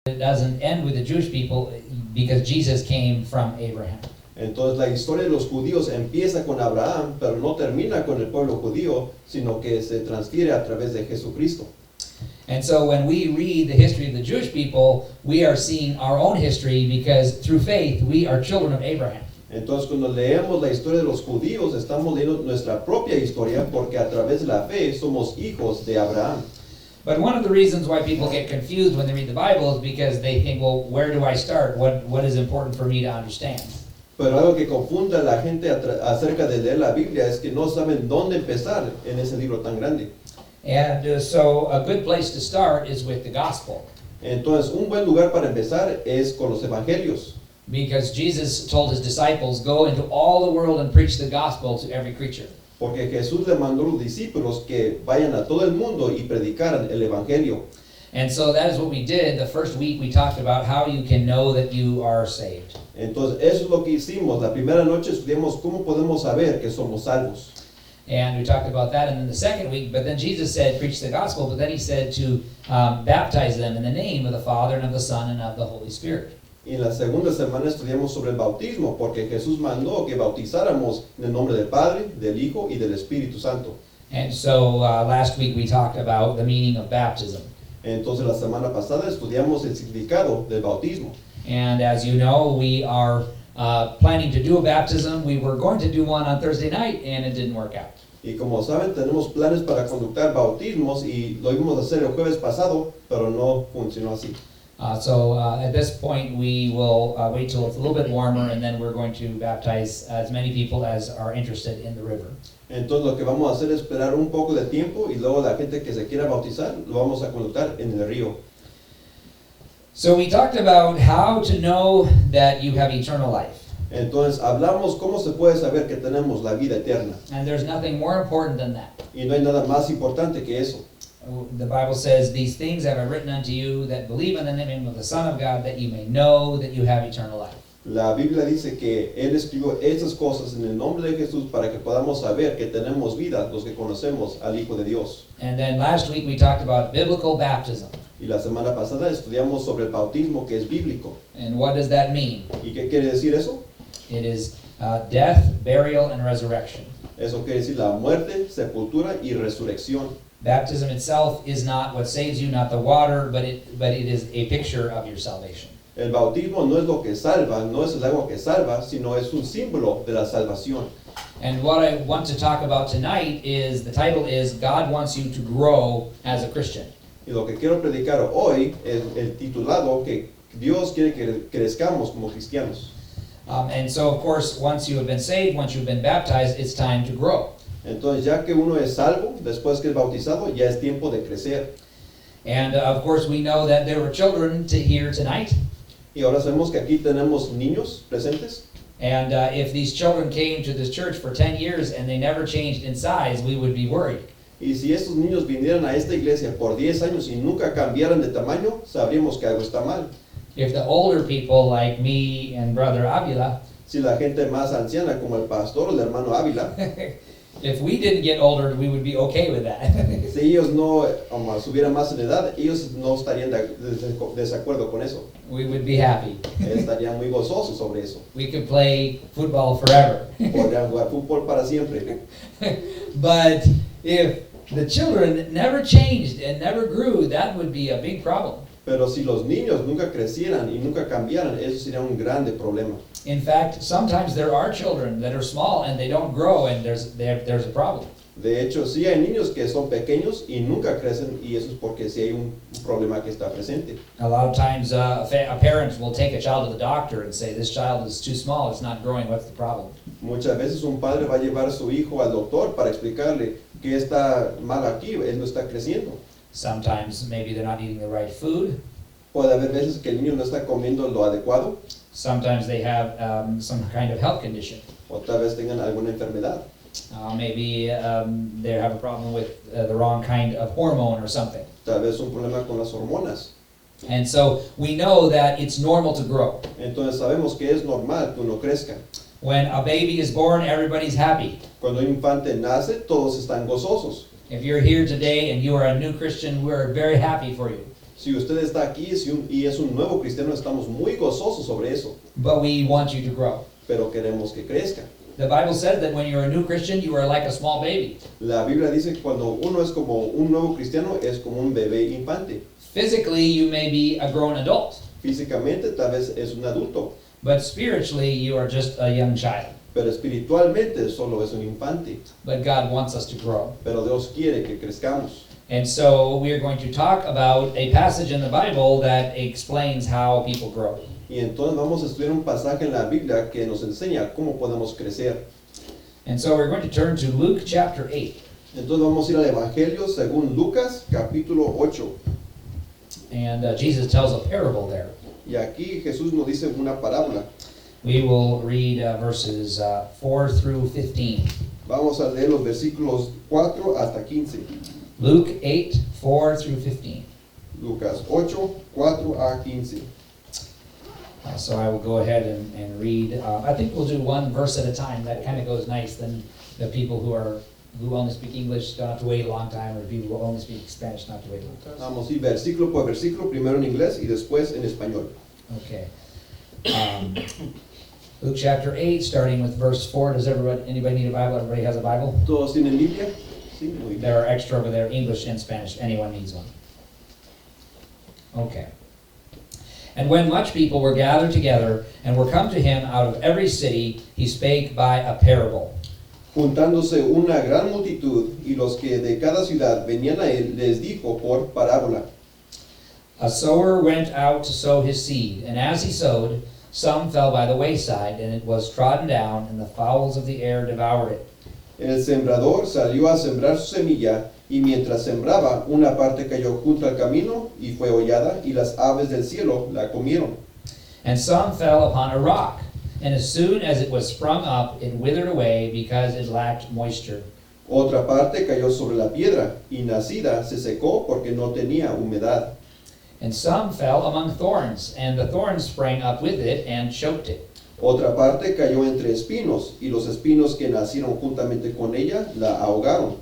It doesn't end with the Jewish people because Jesus came from Abraham. Entonces la historia de los judíos empieza con Abraham, pero no termina con el pueblo judío, sino que se transfiere a través de Jesucristo. And so when we read the history of the Jewish people, we are seeing our own history because through faith we are children of Abraham. Entonces cuando leemos la historia de los judíos, estamos leyendo nuestra propia historia porque a través de la fe somos hijos de Abraham. But one of the reasons why people get confused when they read the Bible is because they think, well, where do I start? What is important for me to understand? Pero algo que confunda a la gente acerca de leer la Biblia es que no saben dónde empezar en ese libro tan grande. And so a good place to start is with the gospel. Entonces un buen lugar para empezar es con los evangelios. Because Jesus told his disciples, go into all the world and preach the gospel to every creature. Porque Jesús le mandó a los discípulos que vayan a todo el mundo y predicaran el evangelio. And so that is what we did. The first week we talked about how you can know that you are saved. Entonces eso es lo que hicimos. La primera noche estudiamos cómo podemos saber que somos salvos. And we talked about that. And then the second week, but then Jesus said, preach the gospel. But then he said to baptize them in the name of the Father and of the Son and of the Holy Spirit. Y en la segunda semana estudiamos sobre el bautismo, porque Jesús mandó que bautizáramos en el nombre del Padre, del Hijo y del Espíritu Santo. And so last week we talked about the meaning of baptism. Entonces la semana pasada estudiamos el significado del bautismo. And as you know, we are planning to do a baptism. We were going to do one on Thursday night, and it didn't work out. Y como saben, tenemos planes para conductar bautismos y lo íbamos a hacer el jueves pasado, pero no funcionó así. So at this point, we will wait till it's a little bit warmer, and then we're going to baptize as many people as are interested in the river. Entonces lo que vamos a hacer es esperar un poco de tiempo y luego la gente que se quiera bautizar lo vamos a conductar en el río. So we talked about how to know that you have eternal life. Entonces hablamos cómo se puede saber que tenemos la vida eterna. And there's nothing more important than that. Y no hay nada más importante que eso. The Bible says, these things have I written unto you that believe in the name of the Son of God, that you may know that you have eternal life. La Biblia dice que Él escribió estas cosas en el nombre de Jesús para que podamos saber que tenemos vida los que conocemos al Hijo de Dios. And then last week we talked about biblical baptism. Y la semana pasada estudiamos sobre el bautismo que es bíblico. And what does that mean? ¿Y qué quiere decir eso? It is death, burial, and resurrection. Eso quiere decir la muerte, sepultura y resurrección. Baptism itself is not what saves you, not the water, but it is a picture of your salvation. El bautismo no es lo que salva, no es el agua que salva, sino es un símbolo de la salvación. And what I want to talk about tonight is, the title is, God wants you to grow as a Christian. Y lo que quiero predicar hoy es el titulado que Dios quiere que crezcamos como cristianos. And so, of course, once you have been saved, once you've been baptized, it's time to grow. Entonces, ya que uno es salvo, después que es bautizado, ya es tiempo de crecer. And of course, we know that there were children here tonight. Y ahora sabemos que aquí tenemos niños presentes. And if these children came to this church for 10 years and they never changed in size, we would be worried. Y si estos niños vinieran a esta iglesia por 10 años y nunca cambiaran de tamaño, sabríamos que algo está mal. If the older people like me and Brother Avila, Si la gente más anciana, como el pastor o el hermano Ávila, if we didn't get older, we would be okay with that. si ellos no subieran más en edad, ellos no estarían de desacuerdo con eso. We would be happy. Estarían muy gozosos sobre eso. We could play football forever. Podrían jugar fútbol para siempre. But if the children never changed and never grew, that would be a big problem. Pero si los niños nunca crecieran y nunca cambiaran, eso sería un grande problema. In fact, sometimes there are children that are small and they don't grow, and there's a problem. De hecho, sí hay niños que son pequeños y nunca crecen, y eso es porque sí hay un problema que está presente. A lot of times a parent will take a child to the doctor and say, this child is too small, it's not growing, what's the problem? Muchas veces un padre va a llevar a su hijo al doctor para explicarle que está mal aquí, él no está creciendo. Sometimes maybe they're not eating the right food. Puede haber veces que el niño no está comiendo lo adecuado, Sometimes they have some kind of health condition. o tal vez tengan alguna enfermedad. Maybe they have a problem with the wrong kind of hormone or something. Tal vez un problema con las hormonas. And so we know that it's normal to grow. Entonces sabemos que es normal que uno crezca. When a baby is born, everybody's happy. Cuando un infante nace, todos están gozosos. If you're here today and you are a new Christian, we're very happy for you. Si usted está aquí y es un nuevo cristiano, estamos muy gozosos sobre eso, but we want you to grow. pero queremos que crezca. The Bible says that when you're a new Christian, you are like a small baby. La Biblia dice que cuando uno es como un nuevo cristiano, es como un bebé infante. Physically, you may be a grown adult, Físicamente tal vez es un adulto, but spiritually, you are just a young child. pero espiritualmente solo es un infante. But God wants us to grow. Pero Dios quiere que crezcamos. And so we are going to talk about a passage in the Bible that explains how people grow. Y entonces vamos a estudiar un pasaje en la Biblia que nos enseña cómo podemos crecer. And so we're going to turn to Luke chapter 8. Entonces vamos a ir al Evangelio según Lucas capítulo 8. And Jesus tells a parable there. Y aquí Jesús nos dice una parábola. We will read verses 4 through 15. Vamos a leer los versículos 4 hasta 15. Luke 8, 4 through 15. Lucas 8, 4 a 15. So I will go ahead and read. I think we'll do one verse at a time. That kind of goes nice. Then the people who only speak English don't have to wait a long time, or the people who only speak Spanish don't have to wait a long time. Vamos a ir versículo por versículo, primero en inglés y después en español. Okay. Luke chapter 8, starting with verse 4. Does anybody need a Bible? Everybody has a Bible? ¿Todos tienen Biblia? Sí, muy bien. There are extra over there, English and Spanish. Anyone needs one. Okay. And when much people were gathered together and were come to him out of every city, he spake by a parable. Juntándose una gran multitud y los que de cada ciudad venían a él, les dijo por parábola. A sower went out to sow his seed, and as he sowed, some fell by the wayside, and it was trodden down, and the fowls of the air devoured it. El sembrador salió a sembrar su semilla, y mientras sembraba, una parte cayó junto al camino y fue hollada, y las aves del cielo la comieron. And some fell upon a rock, and as soon as it was sprung up, it withered away, because it lacked moisture. Otra parte cayó sobre la piedra, y nacida se secó porque no tenía humedad. And some fell among thorns, and the thorns sprang up with it, and choked it. Otra parte cayó entre espinos, y los espinos que nacieron juntamente con ella la ahogaron.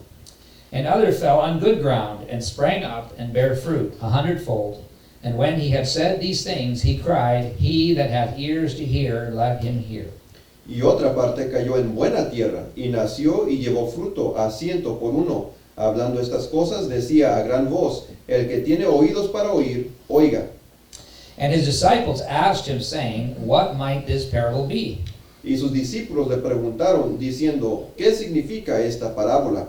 And other fell on good ground, and sprang up, and bare fruit 100-fold. And when he had said these things, he cried, He that hath ears to hear, let him hear. Y otra parte cayó en buena tierra, y nació y llevó fruto a 100 por 1. Hablando estas cosas, decía a gran voz, el que tiene oídos para oír, oiga. And his disciples asked him, saying, What might this parable be? Y sus discípulos le preguntaron, diciendo, ¿qué significa esta parábola?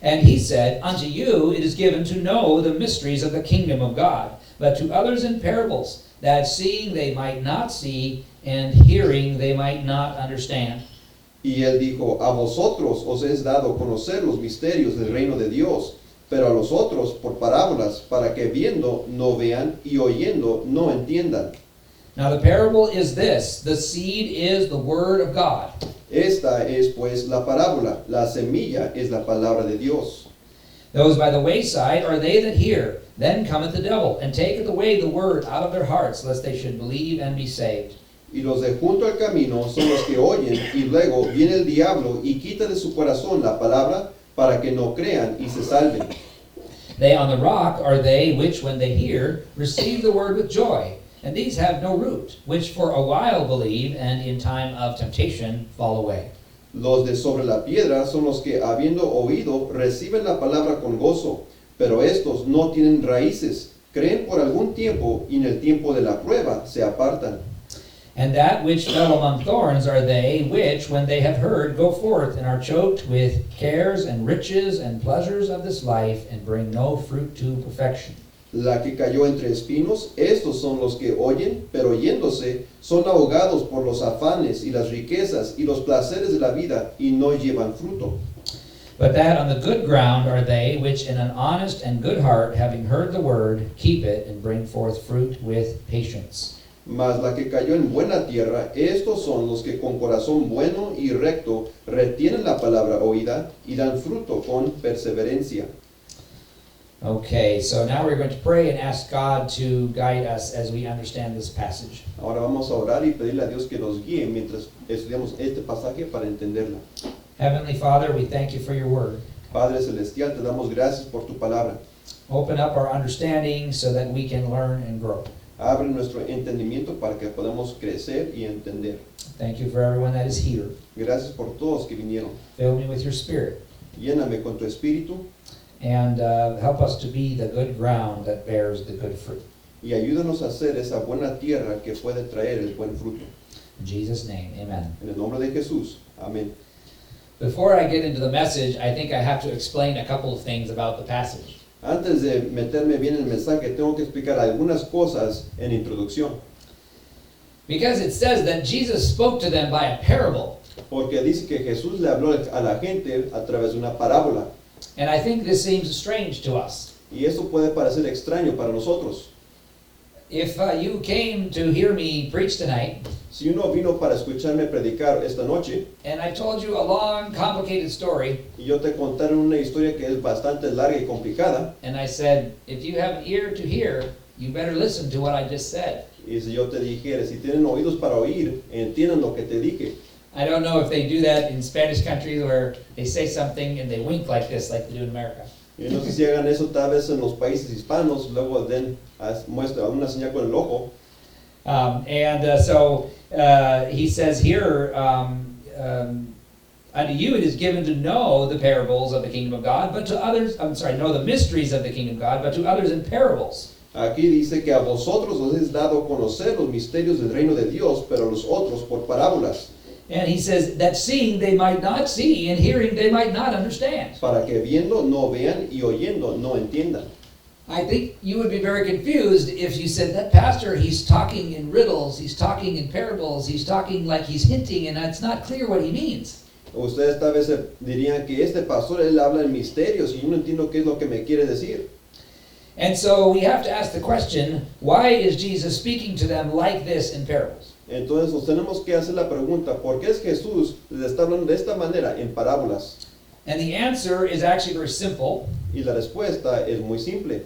And he said, Unto you it is given to know the mysteries of the kingdom of God, but to others in parables, that seeing they might not see, and hearing they might not understand. Y él dijo, a vosotros os es dado conocer los misterios del reino de Dios, pero a los otros por parábolas, para que viendo no vean y oyendo no entiendan. Now the parable is this: the seed is the word of God. Esta es pues la parábola, la semilla es la palabra de Dios. Those by the wayside are they that hear. Then cometh the devil, and taketh away the word out of their hearts, lest they should believe and be saved. Y los de junto al camino son los que oyen, y luego viene el diablo y quita de su corazón la palabra, para que no crean y se salven. They on the rock are they which, when they hear, receive the word with joy. And these have no root, which for a while believe, and in time of temptation fall away. Los de sobre la piedra son los que, habiendo oído, reciben la palabra con gozo, pero estos no tienen raíces, creen por algún tiempo, y en el tiempo de la prueba se apartan. And that which fell among thorns are they which, when they have heard, go forth, and are choked with cares and riches and pleasures of this life, and bring no fruit to perfection. La que cayó entre espinos, estos son los que oyen, pero yéndose, son ahogados por los afanes y las riquezas y los placeres de la vida, y no llevan fruto. But that on the good ground are they which in an honest and good heart, having heard the word, keep it, and bring forth fruit with patience. Mas la que cayó en buena tierra, estos son los que con corazón bueno y recto retienen la palabra oída y dan fruto con perseverancia. Okay, so now we're going to pray and ask God to guide us as we understand this passage. Ahora vamos a orar y pedirle a Dios que nos guíe mientras estudiamos este pasaje para entenderla. Heavenly Father, we thank you for your word. Padre Celestial, te damos gracias por tu palabra. Open up our understanding so that we can learn and grow. Abre nuestro entendimiento para que podamos crecer y entender. Thank you for everyone that is here. Gracias por todos que vinieron. Fill me with your spirit Lléname con tu espíritu and help us to be the good ground that bears the good fruit. y ayúdanos a hacer esa buena tierra que puede traer el buen fruto. In Jesus' name, amen. En el nombre de Jesús. Amén. Before I get into the message, I think I have to explain a couple of things about the passage. Antes de meterme bien en el mensaje, tengo que explicar algunas cosas en introducción. Because it says that Jesus spoke to them by a parable. Porque dice que Jesús le habló a la gente a través de una parábola. And I think this seems strange to us. Y eso puede parecer extraño para nosotros. If you came to hear me preach tonight, Si uno vino para escucharme predicar esta noche and I told you a long, complicated story, y yo te contara una historia que es bastante larga y complicada, and I said, if you have an ear to hear, you better listen to what I just said. y si yo te dijera, si tienen oídos para oír, entiendan lo que te dije. I don't know if they do that in Spanish countries where they say something and they wink like this, like they do in America. Y no sé si hagan eso tal vez en los países hispanos, luego muestra una señal con el ojo. So he says here, unto you it is given to know the parables of the kingdom of God, but to others, know the mysteries of the kingdom of God, but to others in parables. Aquí dice que a vosotros os es dado conocer los misterios del reino de Dios, pero a los otros por parábolas, And he says that seeing they might not see, and hearing they might not understand. para que viendo no vean y oyendo no entiendan. I think you would be very confused if you said that pastor, he's talking in riddles, he's talking in parables, he's talking like he's hinting, and it's not clear what he means. Ustedes tal vez dirían que este pastor, él habla en misterios y yo no entiendo qué es lo que me quiere decir. And so we have to ask the question, why is Jesus speaking to them like this in parables? Entonces nos tenemos que hacer la pregunta, ¿por qué es Jesús les está hablando de esta manera en parábolas? And the answer is actually very simple. Y la respuesta es muy simple.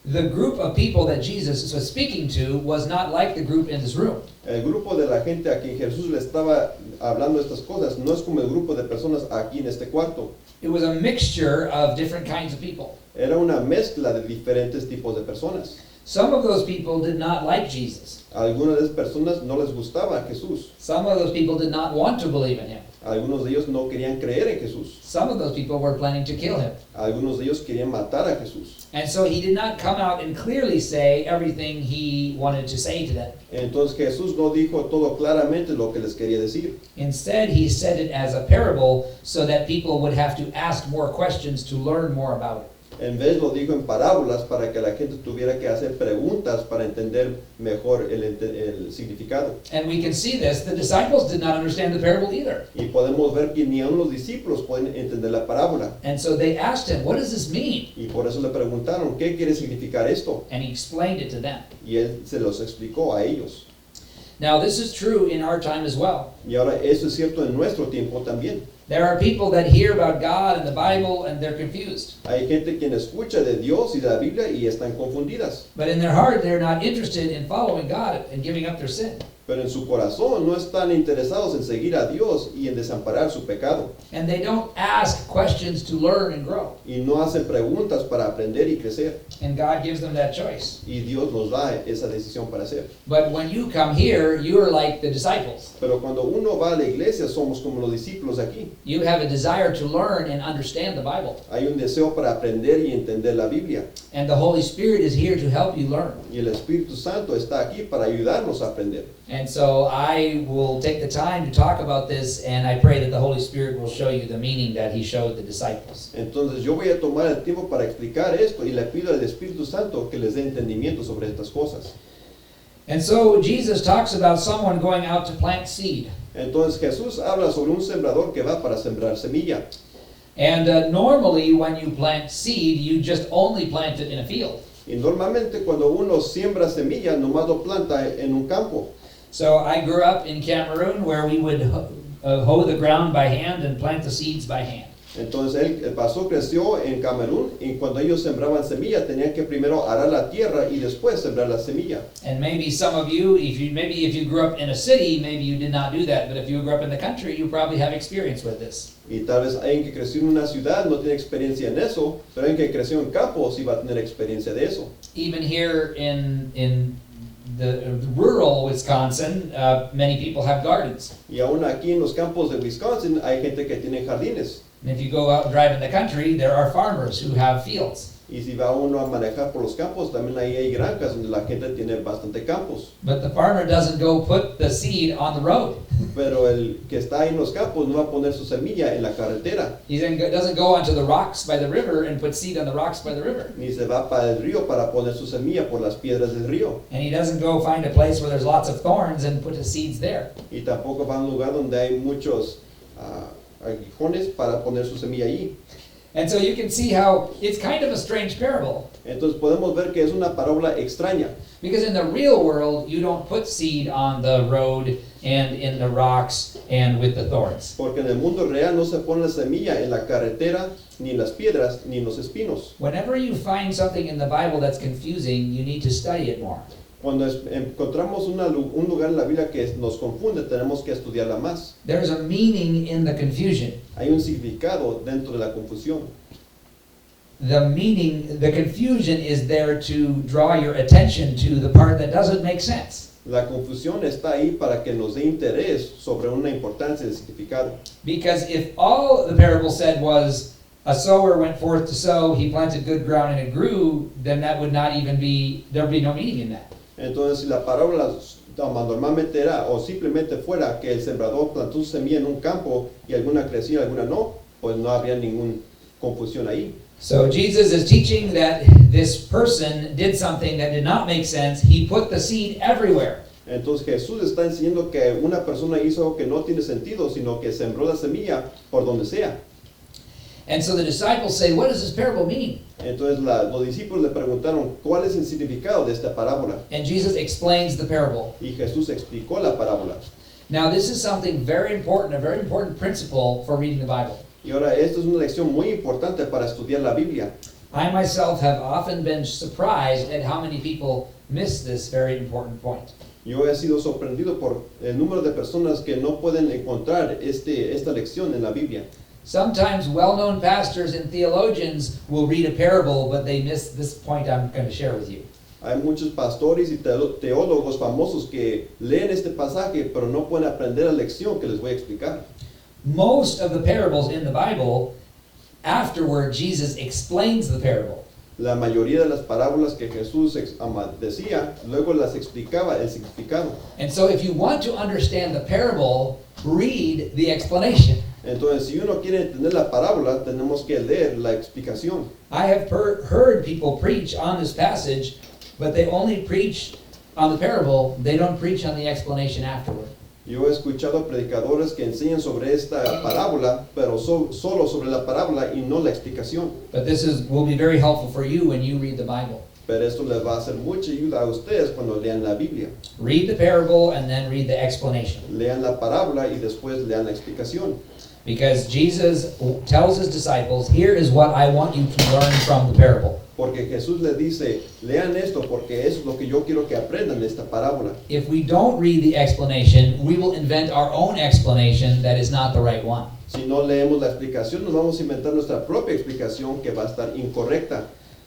The group of people that Jesus was speaking to was not like the group in this room. El grupo de la gente a quien Jesús le estaba hablando estas cosas no es como el grupo de personas aquí en este cuarto. It was a mixture of different kinds of people. Era una mezcla de diferentes tipos de personas. Some of those people did not like Jesus. Algunas de esas personas no les gustaba Jesús. Some of those people did not want to believe in him. Algunos de ellos no querían creer en Jesús. Some of those people were planning to kill him. Algunos de ellos querían matar a Jesús. And so he did not come out and clearly say everything he wanted to say to them. Entonces Jesús no dijo todo claramente lo que les quería decir. Instead, he said it as a parable so that people would have to ask more questions to learn more about it. En vez lo dijo en parábolas para que la gente tuviera que hacer preguntas para entender mejor el significado. And we can see this. The disciples did not understand the parable either. Y podemos ver que ni aun los discípulos pueden entender la parábola. And so they asked him, what does this mean? Y por eso le preguntaron, ¿qué quiere significar esto? And he explained it to them. Y él se los explicó a ellos. Now, this is true in our time as well. Y ahora eso es cierto en nuestro tiempo también. There are people that hear about God and the Bible and they're confused. Hay gente quien escucha de Dios y de la Biblia y están confundidas. But in their heart, they're not interested in following God and giving up their sin. Pero en su corazón no están interesados en seguir a Dios y en desamparar su pecado. And they don't ask questions to learn and grow. Y no hacen preguntas para aprender y crecer. And God gives them that choice. Y Dios nos da esa decisión para hacer. But when you come here, you're like the disciples. Pero cuando uno va a la iglesia somos como los discípulos aquí. You have a desire to learn and understand the Bible. Hay un deseo para aprender y entender la Biblia. And the Holy Spirit is here to help you learn. Y el Espíritu Santo está aquí para ayudarnos a aprender. And so I will take the time to talk about this, and I pray that the Holy Spirit will show you the meaning that he showed the disciples. Entonces yo voy a tomar el tiempo para explicar esto y le pido al Espíritu Santo que les dé entendimiento sobre estas cosas. And so Jesus talks about someone going out to plant seed. Entonces Jesús habla sobre un sembrador que va para sembrar semilla. And normally when you plant seed, you just only plant it in a field. Y normalmente cuando uno siembra semilla, nomás lo planta en un campo. So I grew up in Cameroon where we would hoe the ground by hand and plant the seeds by hand. Entonces el pastor creció en Camerún y cuando ellos sembraban semilla tenían que primero arar la tierra y después sembrar la semilla. And maybe some of you, if you grew up in a city, maybe you did not do that. But if you grew up in the country, you probably have experience with this. Y tal vez alguien que creció en una ciudad no tiene experiencia en eso, pero alguien que creció en campo sí va a tener experiencia de eso. Even here in the rural Wisconsin, many people have gardens. Y aún aquí en los campos de Wisconsin hay gente que tiene jardines. And if you go out and drive in the country, there are farmers who have fields. Y si va uno a manejar por los campos, también ahí hay granjas donde la gente tiene bastante campos. But the farmer doesn't go put the seed on the road. Pero el que está ahí en los campos no va a poner su semilla en la carretera, He then doesn't go onto the rocks by the river and put seed on the rocks by the river. ni se va para el río para poner su semilla por las piedras del río. And he doesn't go find a place where there's lots of thorns and put his seeds there. Y tampoco va a un lugar donde hay muchos aguijones para poner su semilla allí. And so you can see how it's kind of a strange parable. Entonces podemos ver que es una parábola extraña, Because in the real world, you don't put seed on the road and in the rocks and with the thorns. porque en el mundo real no se pone la semilla en la carretera, ni en las piedras, ni en los espinos. Whenever you find something in the Bible that's confusing, you need to study it more. Cuando encontramos un lugar en la Biblia que nos confunde, tenemos que estudiarla más. There's a meaning in the confusion. Hay un significado dentro de la confusión. The confusion is there to draw your attention to the part that doesn't make sense. La confusión está ahí para que nos dé interés sobre una importancia del significado. Because if all the parable said was, a sower went forth to sow, he planted good ground and it grew, then that would not even be, there'd be no meaning in that. Entonces, si la parábola normalmente era o simplemente fuera que el sembrador plantó su semilla en un campo y alguna crecía y alguna no, pues no habría ninguna confusión ahí. So Jesus is teaching that this person did something that did not make sense. He put the seed everywhere. Entonces Jesús está enseñando que una persona hizo algo que no tiene sentido, sino que sembró la semilla por donde sea. And so the disciples say, what does this parable mean? Entonces los discípulos le preguntaron, ¿cuál es el significado de esta parábola? And Jesus explains the parable. Y Jesús explicó la parábola. Now this is something very important, a very important principle for reading the Bible. Y ahora, esto es una lección muy importante para estudiar la Biblia. I myself have often been surprised at how many people miss this very important point. Yo he sido sorprendido por el número de personas que no pueden encontrar esta lección en la Biblia. Sometimes well-known pastors and theologians will read a parable, but they miss this point I'm going to share with you. Hay muchos pastores y teólogos famosos que leen este pasaje, pero no pueden aprender la lección que les voy a explicar. Most of the parables in the Bible, afterward Jesus explains the parable. La mayoría de las parábolas que Jesús decía, luego las explicaba el significado. And so if you want to understand the parable, read the explanation. Entonces, si uno quiere entender la parábola, tenemos que leer la explicación. I have heard people preach on this passage, but they only preach on the parable. They don't preach on the explanation afterward. Yo he escuchado predicadores que enseñan sobre esta parábola, pero solo sobre la parábola y no la explicación. But this will be very helpful for you when you read the Bible. Pero esto les va a hacer mucha ayuda a ustedes cuando lean la Biblia. Read the parable and then read the explanation. Lean la parábola y después lean la explicación. Because Jesus tells his disciples, here is what I want you to learn from the parable. Porque Jesús les dice, lean esto porque eso es lo que yo quiero que aprendan de esta parábola. If we don't read the explanation, we will invent our own explanation that is not the right one. Si no leemos la explicación, nos vamos a inventar nuestra propia explicación que va a estar incorrecta.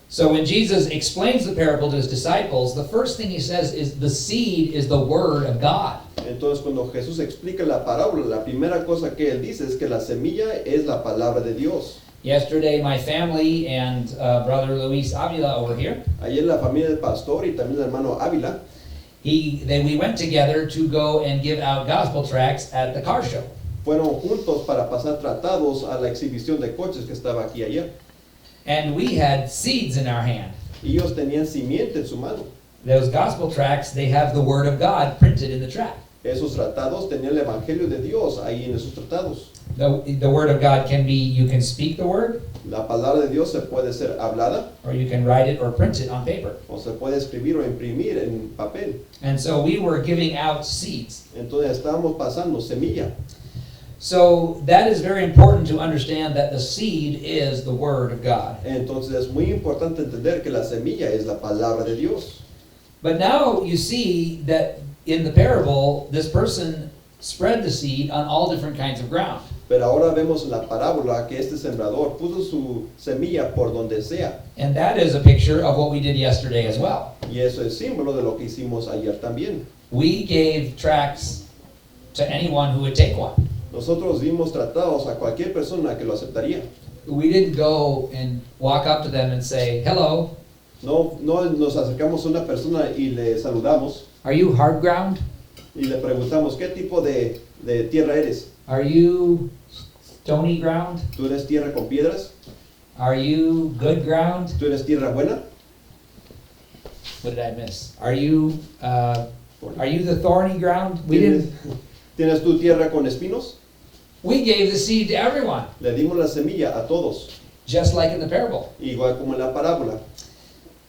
So when Jesus explains the parable to his disciples, the first thing he says is the seed is the word of God. Entonces, cuando Jesús explica la parábola, la primera cosa que él dice es que la semilla es la palabra de Dios. Yesterday, my family and brother Luis Avila over here, Ayer la familia del pastor y también el hermano Ávila, we went together to go and give out gospel tracts at the car show. fueron juntos para pasar tratados a la exhibición de coches que estaba aquí ayer. And we had seeds in our hand. Y ellos tenían simiente en su mano. Those gospel tracts, they have the word of God printed in the tract. Esos tratados tenían el evangelio de Dios ahí en esos tratados. The word of God can be, you can speak the word, La palabra de Dios se puede ser hablada or you can write it or print it on paper. o se puede escribir o imprimir en papel. And so we were giving out seeds. Entonces estábamos pasando semilla. So that is very important to understand that the seed is the word of God. Entonces es muy importante entender que la semilla es la palabra de Dios. But now you see that in the parable, this person spread the seed on all different kinds of ground. Pero ahora vemos en la parábola que este sembrador puso su semilla por donde sea. And that is a picture of what we did yesterday as well. Y eso es símbolo de lo que hicimos ayer también. We gave tracts to anyone who would take one. Nosotros dimos tratados a cualquier persona que lo aceptaría. We didn't go and walk up to them and say, hello, No nos acercamos a una persona y le saludamos are you hard ground? y le preguntamos, ¿qué tipo de tierra eres? Are you stony ground? ¿Tú eres tierra con piedras? Are you good ground? ¿Tú eres tierra buena? What did I miss? Are you the thorny ground? We ¿Tienes, didn't. ¿Tienes tú tierra con espinos? We gave the seed to everyone, Le dimos la semilla a todos, just like in the parable. igual como en la parábola.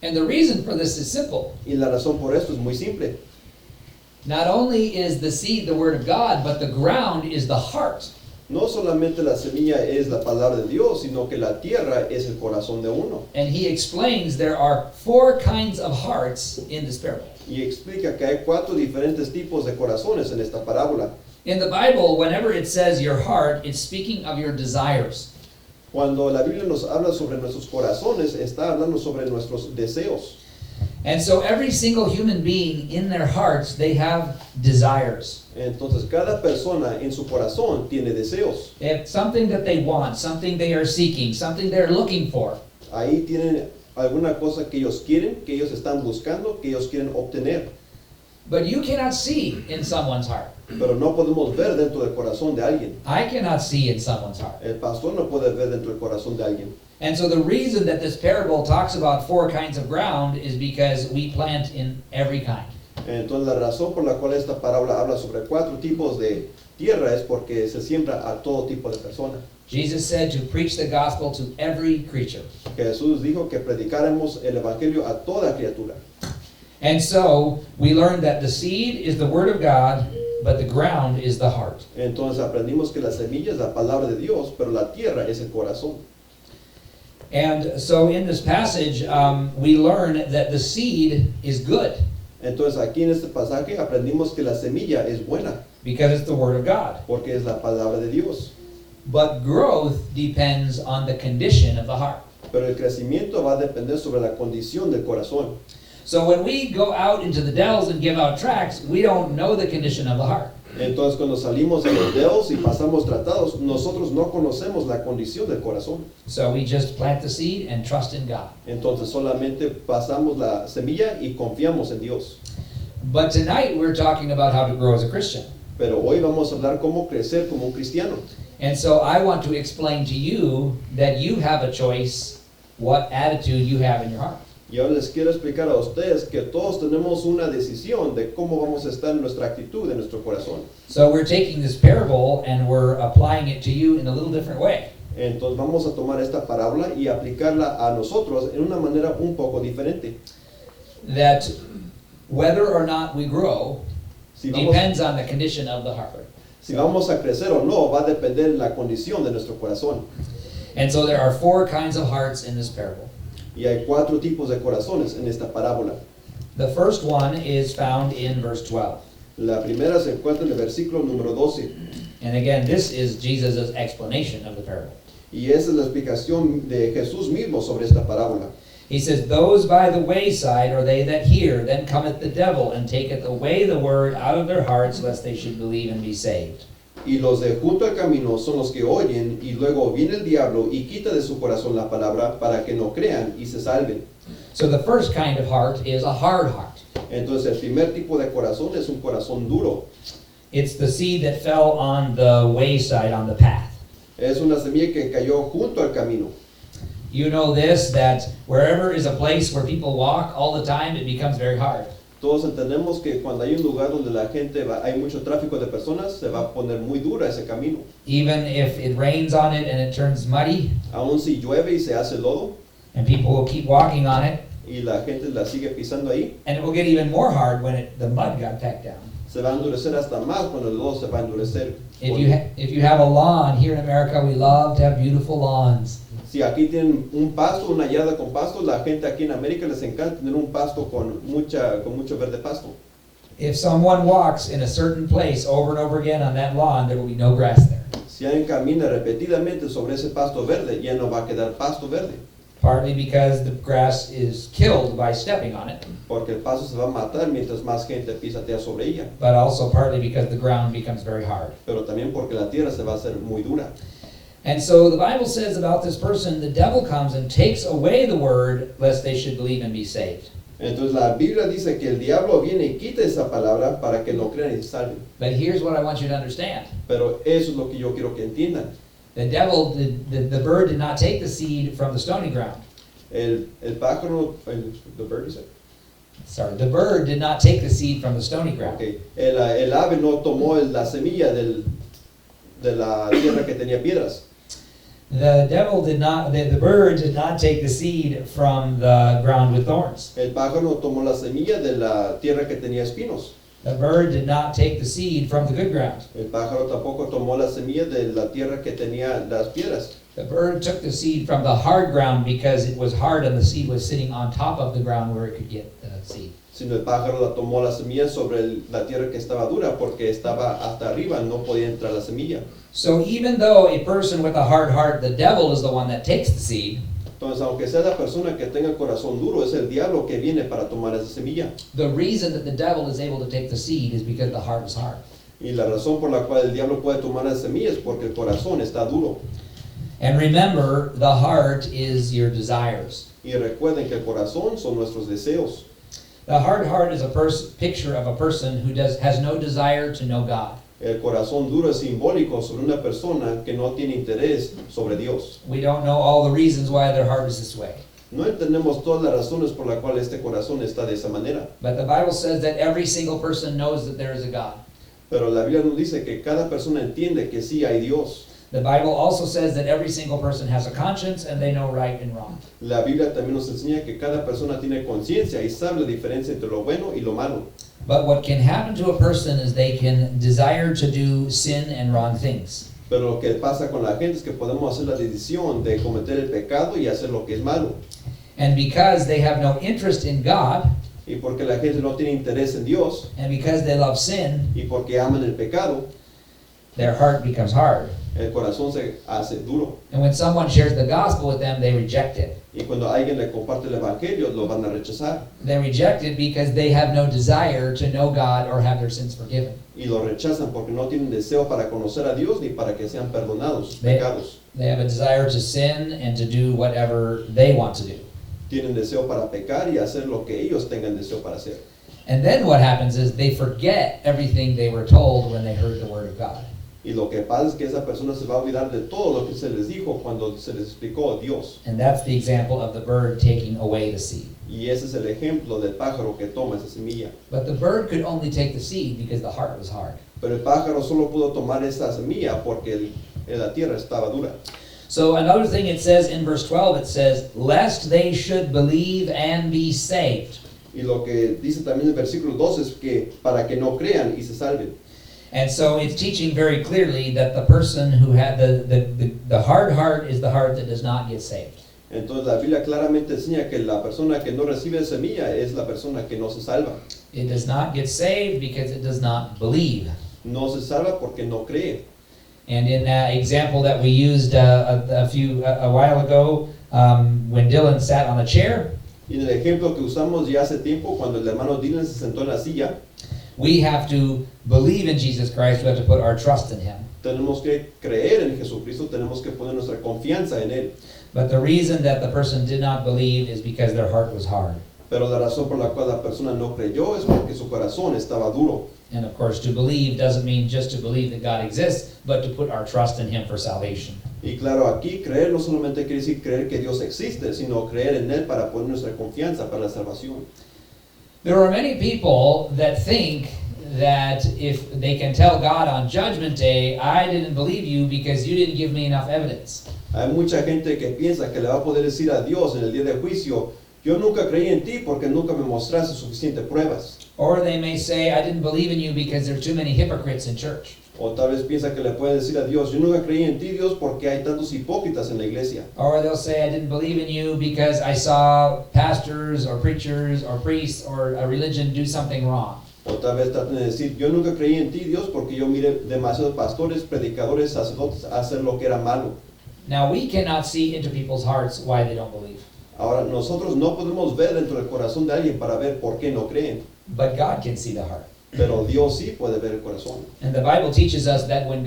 And the reason for this is simple. Y la razón por esto es muy simple. Not only is the seed the word of God, but the ground is the heart. No solamente la semilla es la palabra de Dios, sino que la tierra es el corazón de uno. And he explains there are 4 kinds of hearts in this parable. Y explica que hay 4 diferentes tipos de corazones en esta parábola. In the Bible, whenever it says your heart, it's speaking of your desires. Cuando la Biblia nos habla sobre nuestros corazones, está hablando sobre nuestros deseos. And so every single human being in their hearts, they have desires. Entonces cada persona en su corazón tiene deseos. They have something that they want, something they are seeking, something they're looking for. Ahí tienen alguna cosa que ellos quieren, que ellos están buscando, que ellos quieren obtener. But you cannot see in someone's heart. Pero no podemos ver dentro del corazón de alguien. I cannot see in someone's heart. El pastor no puede ver dentro del corazón de alguien. And so the reason that this parable talks about 4 kinds of ground is because we plant in every kind. Entonces la razón por la cual esta parábola habla sobre 4 tipos de tierra es porque se siembra a todo tipo de persona. Jesus said to preach the gospel to every creature. Jesús dijo que predicáramos el evangelio a toda criatura. And so we learned that the seed is the word of God, but the ground is the heart. Entonces aprendimos que la semilla es la palabra de Dios, pero la tierra es el corazón. And so in this passage, we learn that the seed is good Entonces aquí en este pasaje aprendimos que la semilla es buena, because it's the word of God. porque es la palabra de Dios. But growth depends on the condition of the heart. Pero el crecimiento va a depender sobre la condición del corazón. So when we go out into the dells and give out tracts, we don't know the condition of the heart. Entonces cuando salimos a los dedos y pasamos tratados, nosotros no conocemos la condición del corazón. So we just plant the seed and trust in God. Entonces solamente pasamos la semilla y confiamos en Dios. But tonight we're talking about how to grow as a Christian. Pero hoy vamos a hablar cómo crecer como un cristiano. And so I want to explain to you that you have a choice what attitude you have in your heart. Y ahora les quiero explicar a ustedes que todos tenemos una decisión de cómo vamos a estar en nuestra actitud, en nuestro corazón. So we're taking this parable and we're applying it to you in a little different way. Entonces vamos a tomar esta parábola y aplicarla a nosotros en una manera un poco diferente. That whether or not we grow Si vamos, depends on the condition of the heart. si vamos a crecer o no va a depender de la condición de nuestro corazón. And so there are 4 kinds of hearts in this parable. Y hay 4 tipos de corazones en esta parábola. The first one is found in verse 12. La primera se encuentra en el versículo número 12. And again, this is Jesus' explanation of the parable. Y esa es la explicación de Jesús mismo sobre esta parábola. He says, those by the wayside are they that hear, then cometh the devil, and taketh away the word out of their hearts, lest they should believe and be saved. Y los de junto al camino son los que oyen, y luego viene el diablo y quita de su corazón la palabra para que no crean y se salven. So the first kind of heart is a hard heart. Entonces el primer tipo de corazón es un corazón duro. It's the seed that fell on the wayside, on the path. Es una semilla que cayó junto al camino. You know this, that wherever is a place where people walk all the time, it becomes very hard. Todos entendemos que cuando hay un lugar donde la gente va, hay mucho tráfico de personas, se va a poner muy dura ese camino. Even if it rains on it and it turns muddy, Aun si llueve y se hace lodo, and people will keep walking on it, y la gente la sigue pisando ahí, and it will get even more hard when the mud got packed down. se va a endurecer hasta más cuando el lodo se va a endurecer. If you have a lawn, here in America we love to have beautiful lawns. Si aquí tienen un pasto, una yarda con pasto, la gente aquí en América les encanta tener un pasto con mucho verde pasto. If someone walks in a certain place over and over again on that lawn, there will be no grass there. Si alguien camina repetidamente sobre ese pasto verde, ya no va a quedar pasto verde, Partly because the grass is killed by stepping on it, porque el pasto se va a matar mientras más gente pisotea sobre ella, but also partly because the ground becomes very hard. pero también porque la tierra se va a hacer muy dura. And so the Bible says about this person, the devil comes and takes away the word, lest they should believe and be saved. Entonces la Biblia dice que el diablo viene y quita esa palabra para que no crean y se salven. But here's what I want you to understand. Pero eso es lo que yo quiero que entiendan. The devil, the bird did not take the seed from the stony ground. El pájaro, the bird, you said? Sorry, the bird did not take the seed from the stony ground. Okay. El ave no tomó la semilla de la tierra que tenía piedras. The bird did not take the seed from the ground with thorns. El pájaro no tomó la semilla de la tierra que tenía espinos. The bird did not take the seed from the good ground. El pájaro tampoco tomó la semilla de la tierra que tenía las piedras. The bird took the seed from the hard ground because it was hard and the seed was sitting on top of the ground where it could get the seed. Sino el pájaro la tomó la semilla sobre la tierra que estaba dura porque estaba hasta arriba, no podía entrar la semilla. So even though a person with a hard heart, the devil is the one that takes the seed, Entonces, aunque sea la persona que tenga el corazón duro, es el diablo que viene para tomar esa semilla. the reason that the devil is able to take the seed is because the heart is hard. Y la razón por la cual el diablo puede tomar la semilla es porque el corazón está duro. And remember, the heart is your desires. Y recuerden que el corazón son nuestros deseos. The hard heart is a picture of a person who has no desire to know God. El corazón duro es simbólico sobre una persona que no tiene interés sobre Dios. We don't know all the reasons why their heart is this way. No entendemos todas las razones por las cuales este corazón está de esa manera. But the Bible says that every single person knows that there is a God. Pero la Biblia nos dice que cada persona entiende que sí hay Dios. The Bible also says that every single person has a conscience and they know right and wrong. La Biblia también nos enseña que cada persona tiene conciencia y sabe la diferencia entre lo bueno y lo malo. But what can happen to a person is they can desire to do sin and wrong things. Pero lo que pasa con la gente es que podemos hacer la decisión de cometer el pecado y hacer lo que es malo. And because they have no interest in God, Y porque la gente no tiene interés en Dios and because they love sin, y porque aman el pecado, their heart becomes hard. el corazón se hace duro. And when someone shares the gospel with them, they reject it. Y cuando alguien le comparte el evangelio, lo van a rechazar. They reject it because they have no desire to know God or have their sins forgiven. Y lo rechazan porque no tienen deseo para conocer a Dios ni para que sean perdonados sus They- pecados. They have a desire to sin and to do whatever they want to do. Tienen deseo para pecar y hacer lo que ellos tengan deseo para hacer. And then what happens is they forget everything they were told when they heard the word of God. Y lo que pasa es que esa persona se va a olvidar de todo lo que se les dijo cuando se les explicó Dios. And that's the example of the bird taking away the seed. Y ese es el ejemplo del pájaro que toma esa semilla. But the bird could only take the seed because the heart was hard. Pero el pájaro solo pudo tomar esa semilla porque la tierra estaba dura. So another thing it says in verse 12, it says, lest they should believe and be saved. Y lo que dice también el versículo 12 es que para que no crean y se salven. And so it's teaching very clearly that the person who had the hard heart is the heart that does not get saved. Entonces la Biblia claramente enseña que la persona que no recibe semilla es la persona que no se salva. It does not get saved because it does not believe. No se salva porque no cree. And in that example that we used a while ago, when Dylan sat on the chair, Y en el ejemplo que usamos ya hace tiempo, cuando el hermano Dylan se sentó en la silla, we have to believe in Jesus Christ. We have to put our trust in Him. tenemos que creer en Jesucristo, tenemos que poner nuestra confianza en Él. But the reason that the person did not believe is because their heart was hard. Pero la razón por la cual la persona no creyó es porque su corazón estaba duro. And of course, to believe doesn't mean just to believe that God exists, but to put our trust in Him for salvation. Y claro, aquí creer no solamente quiere decir creer que Dios existe, sino creer en Él para poner nuestra confianza para la salvación. There are many people that think that if they can tell God on Judgment Day, I didn't believe you because you didn't give me enough evidence. Hay mucha gente que piensa que le va a poder decir a Dios en el día de juicio, yo nunca creí en ti porque nunca me mostraste suficientes pruebas. Or they may say, I didn't believe in you because there are too many hypocrites in church. O tal vez piensa que le puede decir a Dios, yo nunca creí en ti, Dios, porque hay tantos hipócritas en la iglesia. Or they'll say, I didn't believe in you because I saw pastors or preachers or priests or a religion do something wrong. O tal vez traten de decir, yo nunca creí en ti, Dios, porque yo miré demasiados pastores, predicadores, sacerdotes hacer lo que era malo. Now, we cannot see into people's hearts why they don't believe. Ahora, nosotros no podemos ver dentro del corazón de alguien para ver por qué no creen, But God can see the heart. pero Dios sí puede ver el corazón. And the Bible teaches us that when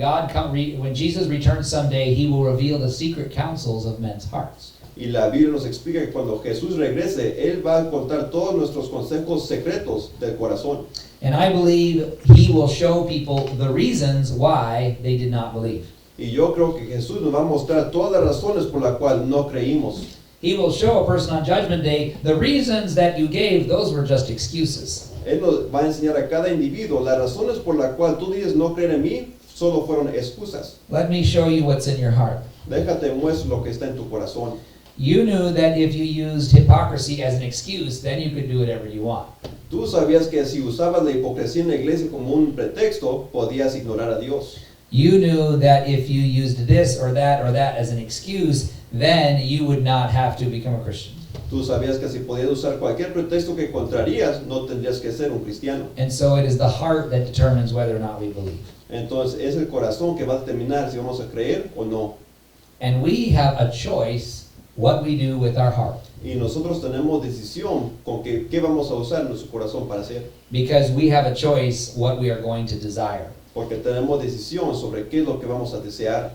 when Jesus returns someday, he will reveal the secret counsels of men's hearts. Y la Biblia nos explica que cuando Jesús regrese, Él va a contar todos nuestros consejos secretos del corazón. And I believe he will show people the reasons why they did not believe. Y yo creo que Jesús nos va a mostrar todas las razones por las cuales no creímos. He will show a person on Judgment Day, the reasons that you gave, those were just excuses. Él nos va a enseñar a cada individuo las razones por las cuales tú dices no creer en mí, solo fueron excusas. Let me show you what's in your heart. Déjate muestro lo que está en tu corazón. You knew that if you used hypocrisy as an excuse, then you could do whatever you want. Tú sabías que si usabas la hipocresía en la iglesia como un pretexto, podías ignorar a Dios. You knew that if you used this or that as an excuse, then you would not have to become a Christian. Tú sabías que si podías usar cualquier pretexto que encontrarías, no tendrías que ser un cristiano. And so it is the heart that determines whether or not we believe. Entonces es el corazón que va a determinar si vamos a creer o no. And we have a choice what we do with our heart. Y nosotros tenemos decisión con que qué vamos a usar nuestro corazón para hacer. Because we have a choice what we are going to desire. Porque tenemos decisión sobre qué es lo que vamos a desear.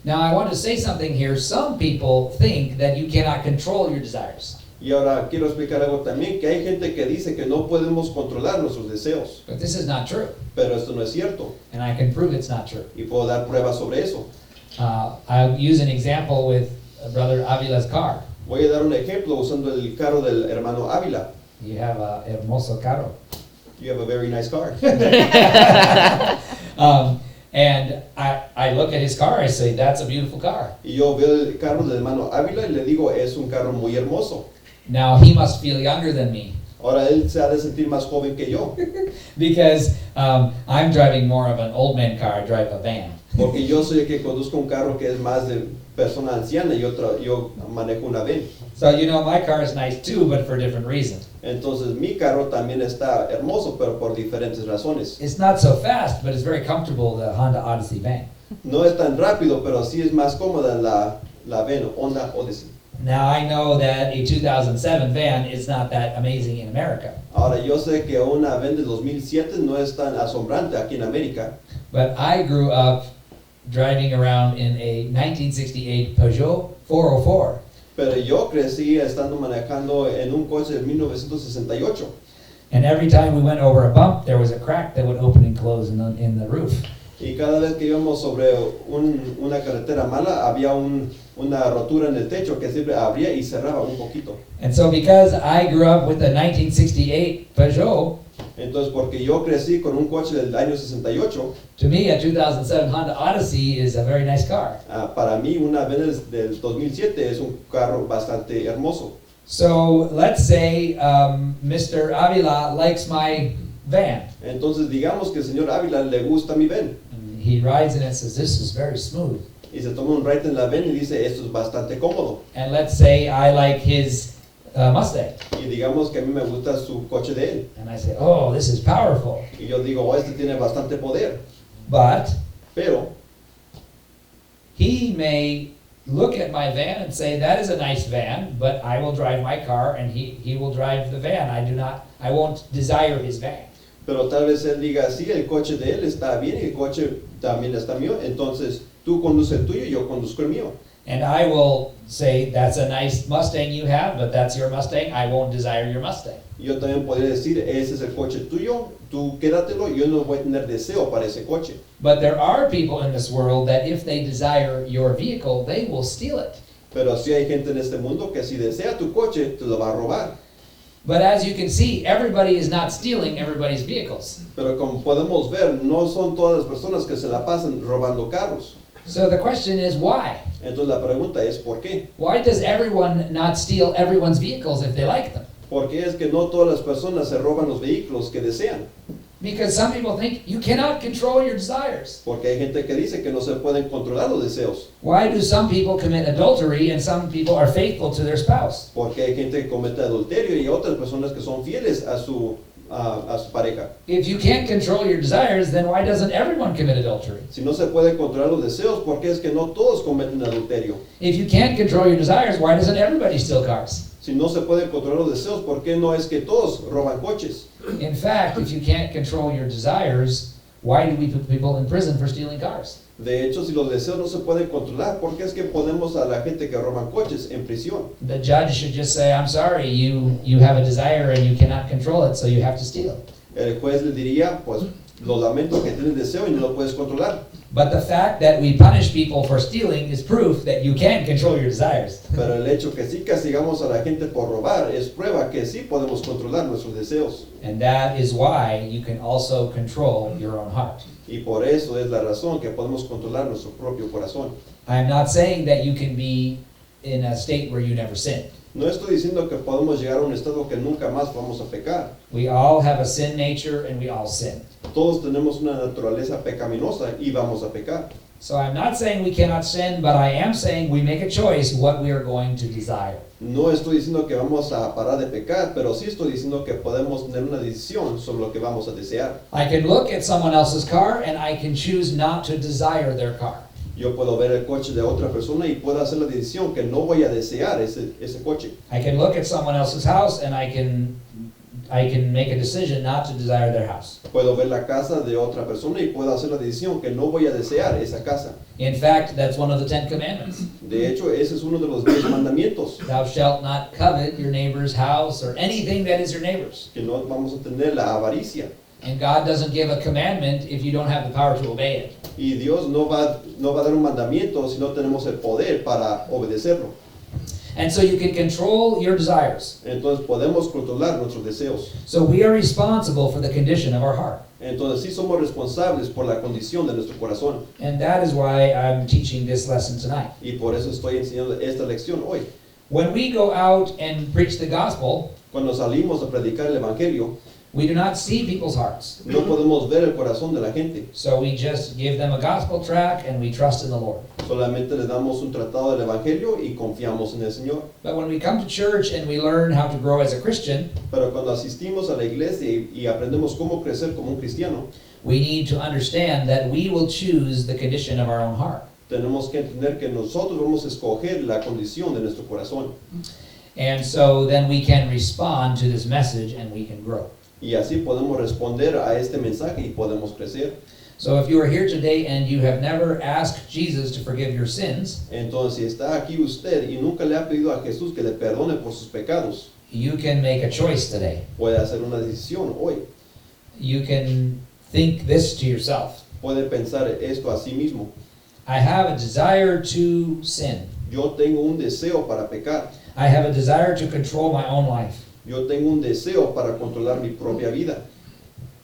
Now I want to say something here. Some people think that you cannot control your desires. Y ahora quiero explicar algo también, que hay gente que dice que no podemos controlar nuestros deseos. But this is not true. Pero esto no es cierto. And I can prove it's not true. Y puedo dar pruebas sobre eso. I'll use an example with Brother Avila's car. Voy a dar un ejemplo usando el carro del hermano Ávila. You have a hermoso carro. You have a very nice car. And I look at his car, I say, that's a beautiful car. Y yo veo el carro del hermano Ávila y le digo, es un carro muy hermoso. Now he must feel younger than me Ahora él se ha de sentir más joven que yo. because I'm driving more of an old man car. I drive a van. Porque yo soy el que conduzco un carro que es más de persona anciana y yo manejo una van. So you know my car is nice too, but for a different reason. Entonces mi carro también está hermoso, pero por diferentes razones. It's not so fast, but it's very comfortable, the Honda Odyssey van. No es tan rápido, pero sí es más cómoda la van Honda Odyssey. Now I know that a 2007 van is not that amazing in America, Ahora yo sé que una van de 2007 no es tan asombrante aquí en América, but I grew up driving around in a 1968 Peugeot 404. pero yo crecí estando manejando en un coche de 1968. And every time we went over a bump, there was a crack that would open and close in the roof. Y cada vez que íbamos sobre una carretera mala, había una rotura en el techo que siempre abría y cerraba un poquito. And so because I grew up with a 1968 Peugeot, Entonces, porque yo crecí con un coche del año 68, to me a 2007 Honda Odyssey is a very nice car. para mí una Benz del 2007 es un carro bastante hermoso. So let's say Mr. Avila likes my van. Entonces, digamos que el señor Ávila le gusta mi van. And he rides in it and says, this is very smooth. Y se toma un ride en la van y dice, esto es bastante cómodo. And let's say I like his Mustang. Y digamos que a mí me gusta su coche de él. And I say, oh, this is powerful. Y yo digo, oh, este tiene bastante poder. But Pero he may look at my van and say, that is a nice van, but I will drive my car and he will drive the van. I won't desire his van. Pero tal vez él diga, sí, el coche de él está bien y el coche también está mío. Entonces, tú conduces el tuyo y yo conduzco el mío. And I will say, that's a nice Mustang you have, but that's your Mustang. I won't desire your Mustang. Yo también podría decir, ese es el coche tuyo, tú quédatelo, yo no voy a tener deseo para ese coche. But there are people in this world that if they desire your vehicle, they will steal it. Pero sí hay gente en este mundo que si desea tu coche, te lo va a robar. But as you can see, everybody is not stealing everybody's vehicles. Pero como podemos ver, no son todas las personas que se la pasan robando carros. So the question is why? Entonces la pregunta es ¿por qué? Why does everyone not steal everyone's vehicles if they like them? ¿Por qué es que no todas las personas se roban los vehículos que desean? Because some people think you cannot control your desires. Porque hay gente que dice que no se pueden controlar los deseos. Why do some people commit adultery and some people are faithful to their spouse? Porque hay gente que comete adulterio y otras personas que son fieles a su pareja. If you can't control your desires, then why doesn't everyone commit adultery? Si no se puede controlar los deseos, ¿por qué es que no todos cometen adulterio? If you can't control your desires, why doesn't everybody steal cars? Si no se pueden controlar los deseos, ¿por qué no es que todos roban coches? In fact, if you can't control your desires, why do we put people in prison for stealing cars? De hecho, si los deseos no se pueden controlar, ¿por qué es que ponemos a la gente que roban coches en prisión? The judge should just say, I'm sorry, you have a desire and you cannot control it, so you have to steal. El juez le diría, pues, lo lamento que tienes deseo y no lo puedes controlar. But the fact that we punish people for stealing is proof that you can control your desires. Pero el hecho que sí castigamos a la gente por robar es prueba que sí podemos controlar nuestros deseos. And that is why you can also control your own heart. Y por eso es la razón que podemos controlar nuestro propio corazón. I'm not saying that you can be in a state where you never sin. No estoy diciendo que podemos llegar a un estado que nunca más vamos a pecar. We all have a sin nature and we all sin. Todos tenemos una naturaleza pecaminosa y vamos a pecar. So I'm not saying we cannot sin, but I am saying we make a choice what we are going to desire. No estoy diciendo que vamos a parar de pecar, pero sí estoy diciendo que podemos tener una decisión sobre lo que vamos a desear. I can look at someone else's car and I can choose not to desire their car. Yo puedo ver el coche de otra persona y puedo hacer la decisión que no voy a desear ese coche. I can look at someone else's house and I can make a decision not to desire their house. Puedo ver la casa de otra persona y puedo hacer la decisión que no voy a desear esa casa. In fact, that's one of the 10 commandments. De hecho, ese es uno de los 10 mandamientos. Thou shalt not covet your neighbor's house or anything that is your neighbor's. Que no vamos a tener la avaricia. And God doesn't give a commandment if you don't have the power to obey it. Y Dios no va a dar un mandamiento si no tenemos el poder para obedecerlo. And so you can control your desires. Entonces podemos controlar nuestros deseos. So we are responsible for the condition of our heart. Entonces sí somos responsables por la condición de nuestro corazón. And that is why I'm teaching this lesson tonight. Y por eso estoy enseñando esta lección hoy. When we go out and preach the gospel, Cuando salimos a predicar el evangelio, we do not see people's hearts. no podemos ver el corazón de la gente. So we just give them a gospel tract and we trust in the Lord. Solamente les damos un tratado del evangelio y confiamos en el Señor. But when we come to church and we learn how to grow as a Christian, Pero cuando asistimos a la iglesia y aprendemos cómo crecer como un cristiano, we need to understand that we will choose the condition of our own heart. tenemos que entender que nosotros vamos a escoger la condición de nuestro corazón. And so then we can respond to this message and we can grow. Y así podemos responder a este mensaje y podemos crecer. So if you are here today and you have never asked Jesus to forgive your sins, Entonces, si está aquí usted y nunca le ha pedido a Jesús que le perdone por sus pecados, you can make a choice today. puede hacer una decisión hoy. You can think this to yourself. Puede pensar esto a sí mismo. I have a desire to sin. Yo tengo un deseo para pecar. I have a desire to control my own life. Yo tengo un deseo para controlar mi propia vida.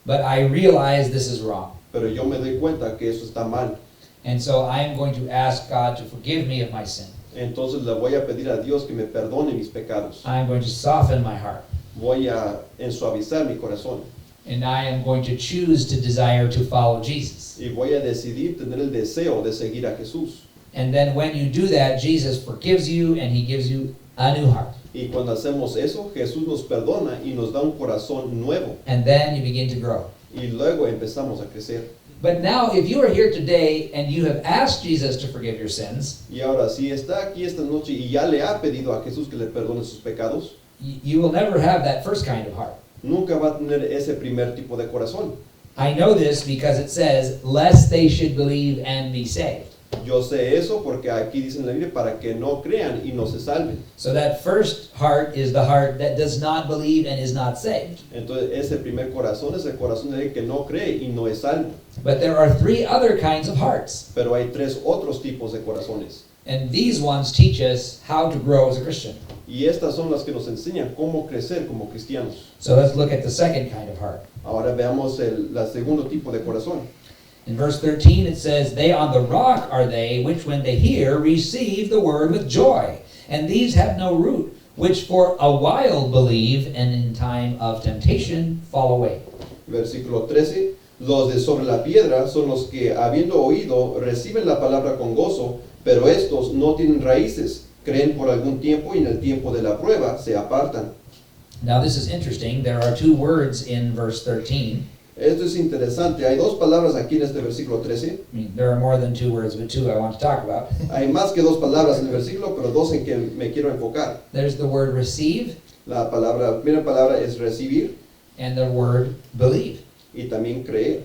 But I realize this is wrong. Pero yo me doy cuenta que eso está mal. And so I am going to ask God to forgive me of my sin. Entonces le voy a pedir a Dios que me perdone mis pecados. I am going to soften my heart. Voy a ensuavizar mi corazón. And I am going to choose to desire to follow Jesus. Y voy a decidir tener el deseo de seguir a Jesús. And then when you do that, Jesus forgives you and he gives you a new heart. Y cuando hacemos eso, Jesús nos perdona y nos da un corazón nuevo. And then you begin to grow. Y luego empezamos a crecer. But now, if you are here today and you have asked Jesus to forgive your sins, Y ahora, si está aquí esta noche y ya le ha pedido a Jesús que le perdone sus pecados, you will never have that first kind of heart. nunca va a tener ese primer tipo de corazón. I know this because it says, lest they should believe and be saved. Yo sé eso porque aquí dice en la Biblia para que no crean y no se salven. So that first heart is the heart that does not believe and is not saved. Entonces ese primer corazón es el corazón del que no cree y no es salvo. But there are three other kinds of hearts. Pero hay tres otros tipos de corazones. And these ones teach us how to grow as a Christian. Y estas son las que nos enseñan cómo crecer como cristianos. So let's look at the second kind of heart. Ahora veamos el segundo tipo de corazón. In verse 13 it says, they on the rock are they, which when they hear, receive the word with joy. And these have no root, which for a while believe, and in time of temptation fall away. Versículo 13. Los de sobre la piedra son los que, habiendo oído, reciben la palabra con gozo, pero estos no tienen raíces, creen por algún tiempo y en el tiempo de la prueba se apartan. Now this is interesting. There are two words in verse 13. Esto es interesante. Hay dos palabras aquí en este versículo 13. I mean, there are more than two words, but two I want to talk about. Hay más que dos palabras en el versículo, pero dos en que me quiero enfocar. There's the word receive La primera palabra es recibir and the word believe. y también creer.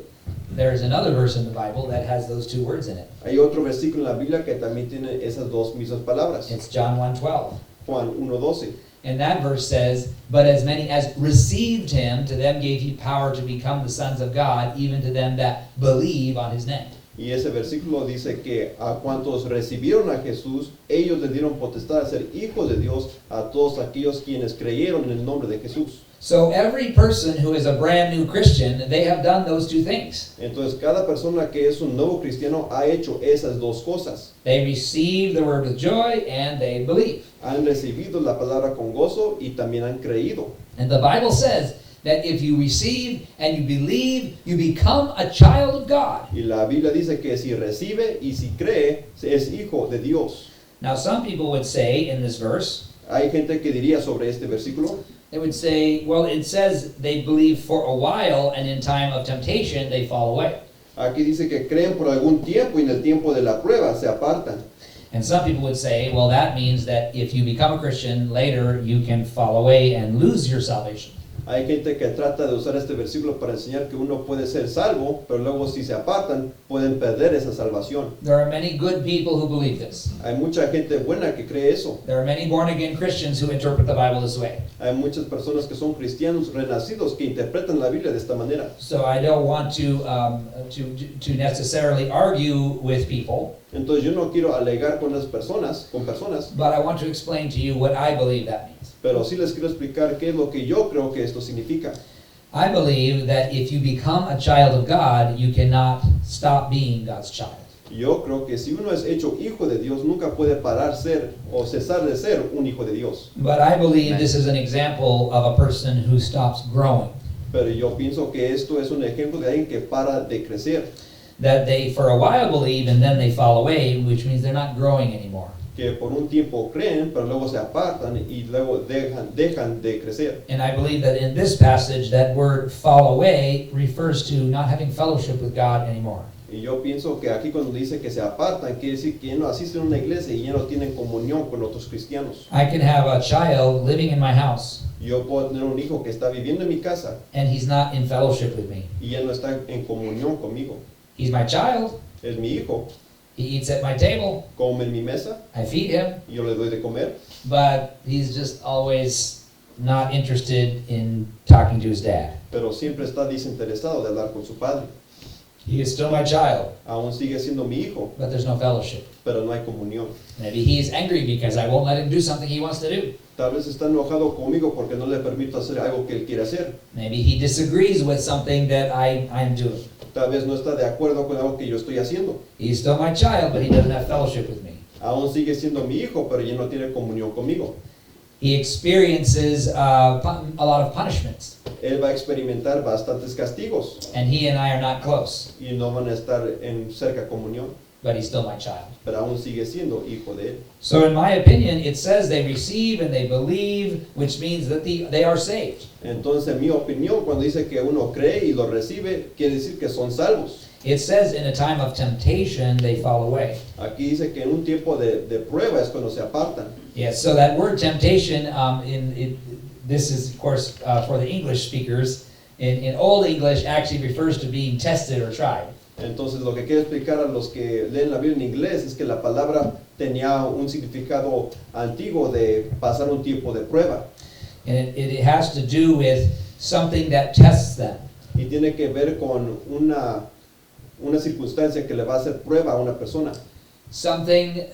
There's another verse in the Bible that has those two words in it. Hay otro versículo en la Biblia que también tiene esas dos mismas palabras. It's John 1:12. Juan 1:12. And that verse says, but as many as received him, to them gave he power to become the sons of God, even to them that believe on his name. Y ese versículo dice que a cuantos recibieron a Jesús, ellos le dieron potestad de ser hijos de Dios a todos aquellos quienes creyeron en el nombre de Jesús. So every person who is a brand new Christian, they have done those two things. Entonces cada persona que es un nuevo cristiano ha hecho esas dos cosas. They receive the word with joy and they believe. Han recibido la palabra con gozo y también han creído. And the Bible says that if you receive and you believe, you become a child of God. Y la Biblia dice que si recibe y si cree, es hijo de Dios. Now some people would say in this verse, Hay gente que diría sobre este versículo, they would say, well, it says they believe for a while and in time of temptation they fall away. aquí dice que creen por algún tiempo y en el tiempo de la prueba se apartan. And some people would say, well, that means that if you become a Christian later, you can fall away and lose your salvation. Hay gente que trata de usar este versículo para enseñar que uno puede ser salvo, pero luego si se apartan pueden perder esa salvación. There are many good people who believe this. Hay mucha gente buena que cree eso. There are many born-again Christians who interpret the Bible this way. Hay muchas personas que son cristianos renacidos que interpretan la Biblia de esta manera. So I don't want to necessarily argue with people, Entonces yo no quiero alegar con personas, but I want to explain to you what I believe that means. pero sí les quiero explicar qué es lo que yo creo que esto significa. I believe that if you become a child of God, you cannot stop being God's child. Yo creo que si uno es hecho hijo de Dios, nunca puede parar ser o cesar de ser un hijo de Dios. But I believe this is an example of a person who stops growing. Pero yo pienso que esto es un ejemplo de alguien que para de crecer, That they for a while believe and then they fall away, which means they're not growing anymore. que por un tiempo creen, pero luego se apartan y luego dejan de crecer. And I believe that in this passage, that word fall away refers to not having fellowship with God anymore. Y yo pienso que aquí cuando dice que se apartan, quiere decir que ya no asisten a una iglesia y ya no tienen comunión con otros cristianos. I can have a child living in my house, Yo puedo tener un hijo que está viviendo en mi casa and he's not in fellowship with me. y ya no está en comunión conmigo. He's my child. Es mi hijo, He eats at my table. come en mi mesa I feed him, y yo le doy de comer, but he's just always not interested in talking to his dad. pero siempre está desinteresado de hablar con su padre. He is still my child, Aún sigue siendo mi hijo, but there's no fellowship. pero no hay comunión. Maybe he's angry because I won't let him do something he wants to do. Tal vez está enojado conmigo porque no le permito hacer algo que él quiere hacer. Maybe he disagrees with something that I'm doing. Tal vez no está de acuerdo con algo que yo estoy haciendo. He's still my child, but he doesn't have fellowship with me. Aún sigue siendo mi hijo, pero ya no tiene comunión conmigo. He experiences a lot of punishments, Él va a experimentar bastantes castigos and he and I are not close, y no van a estar en cerca comunión, but he's still my child. pero aún sigue siendo hijo de él. So in my opinion, it says they receive and they believe, which means that they are saved. Entonces, en mi opinión, cuando dice que uno cree y lo recibe, quiere decir que son salvos. It says in a time of temptation, they fall away. Aquí dice que en un tiempo de prueba es cuando se apartan. Yes, so that word temptation, this is of course for the English speakers. In Old English, actually refers to being tested or tried. Entonces, lo que quiero explicar a los que leen la Biblia en inglés es que la palabra tenía un significado antiguo de pasar un tiempo de prueba. And it has to do with something that tests them. Y tiene que ver con una circunstancia que le va a hacer prueba a una persona. something,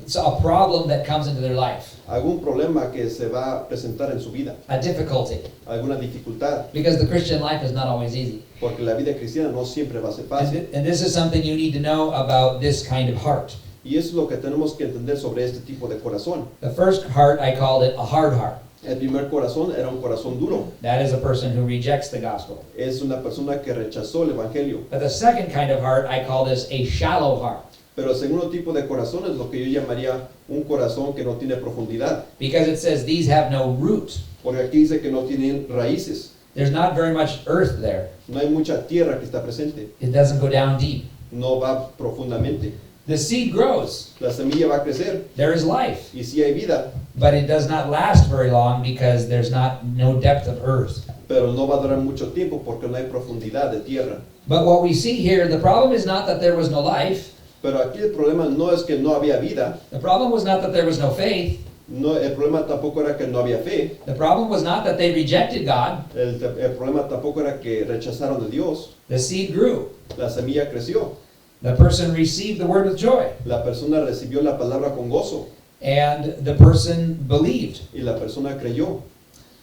so a problem that comes into their life, algún problema que se va a presentar en su vida, a difficulty, alguna dificultad, because the Christian life is not always easy. porque la vida cristiana no siempre va a ser fácil. And this is something you need to know about this kind of heart. Y eso es lo que tenemos que entender sobre este tipo de corazón. The first heart, I called it a hard heart. El primer corazón era un corazón duro. That is a person who rejects the gospel. Es una persona que rechazó el evangelio. But the second kind of heart, I call this a shallow heart, Pero el segundo tipo de corazón es lo que yo llamaría un corazón que no tiene profundidad. because it says these have no root. Porque aquí dice que no tienen raíces. There's not very much earth there. No hay mucha tierra que está presente. It doesn't go down deep. No va profundamente. The seed grows. La semilla va a crecer There is life, y sí hay vida, but it does not last very long because there's no depth of earth. pero no va a durar mucho tiempo porque no hay profundidad de tierra. But what we see here, the problem is not that there was no life. Pero aquí el problema no es que no había vida, The problem was not that there was no faith. no, el problema tampoco era que no había fe, The problem was not that they rejected God. el problema tampoco era que rechazaron a Dios. The seed grew. La semilla creció, The person received the word with joy. la persona recibió la palabra con gozo And the person believed. y la persona creyó.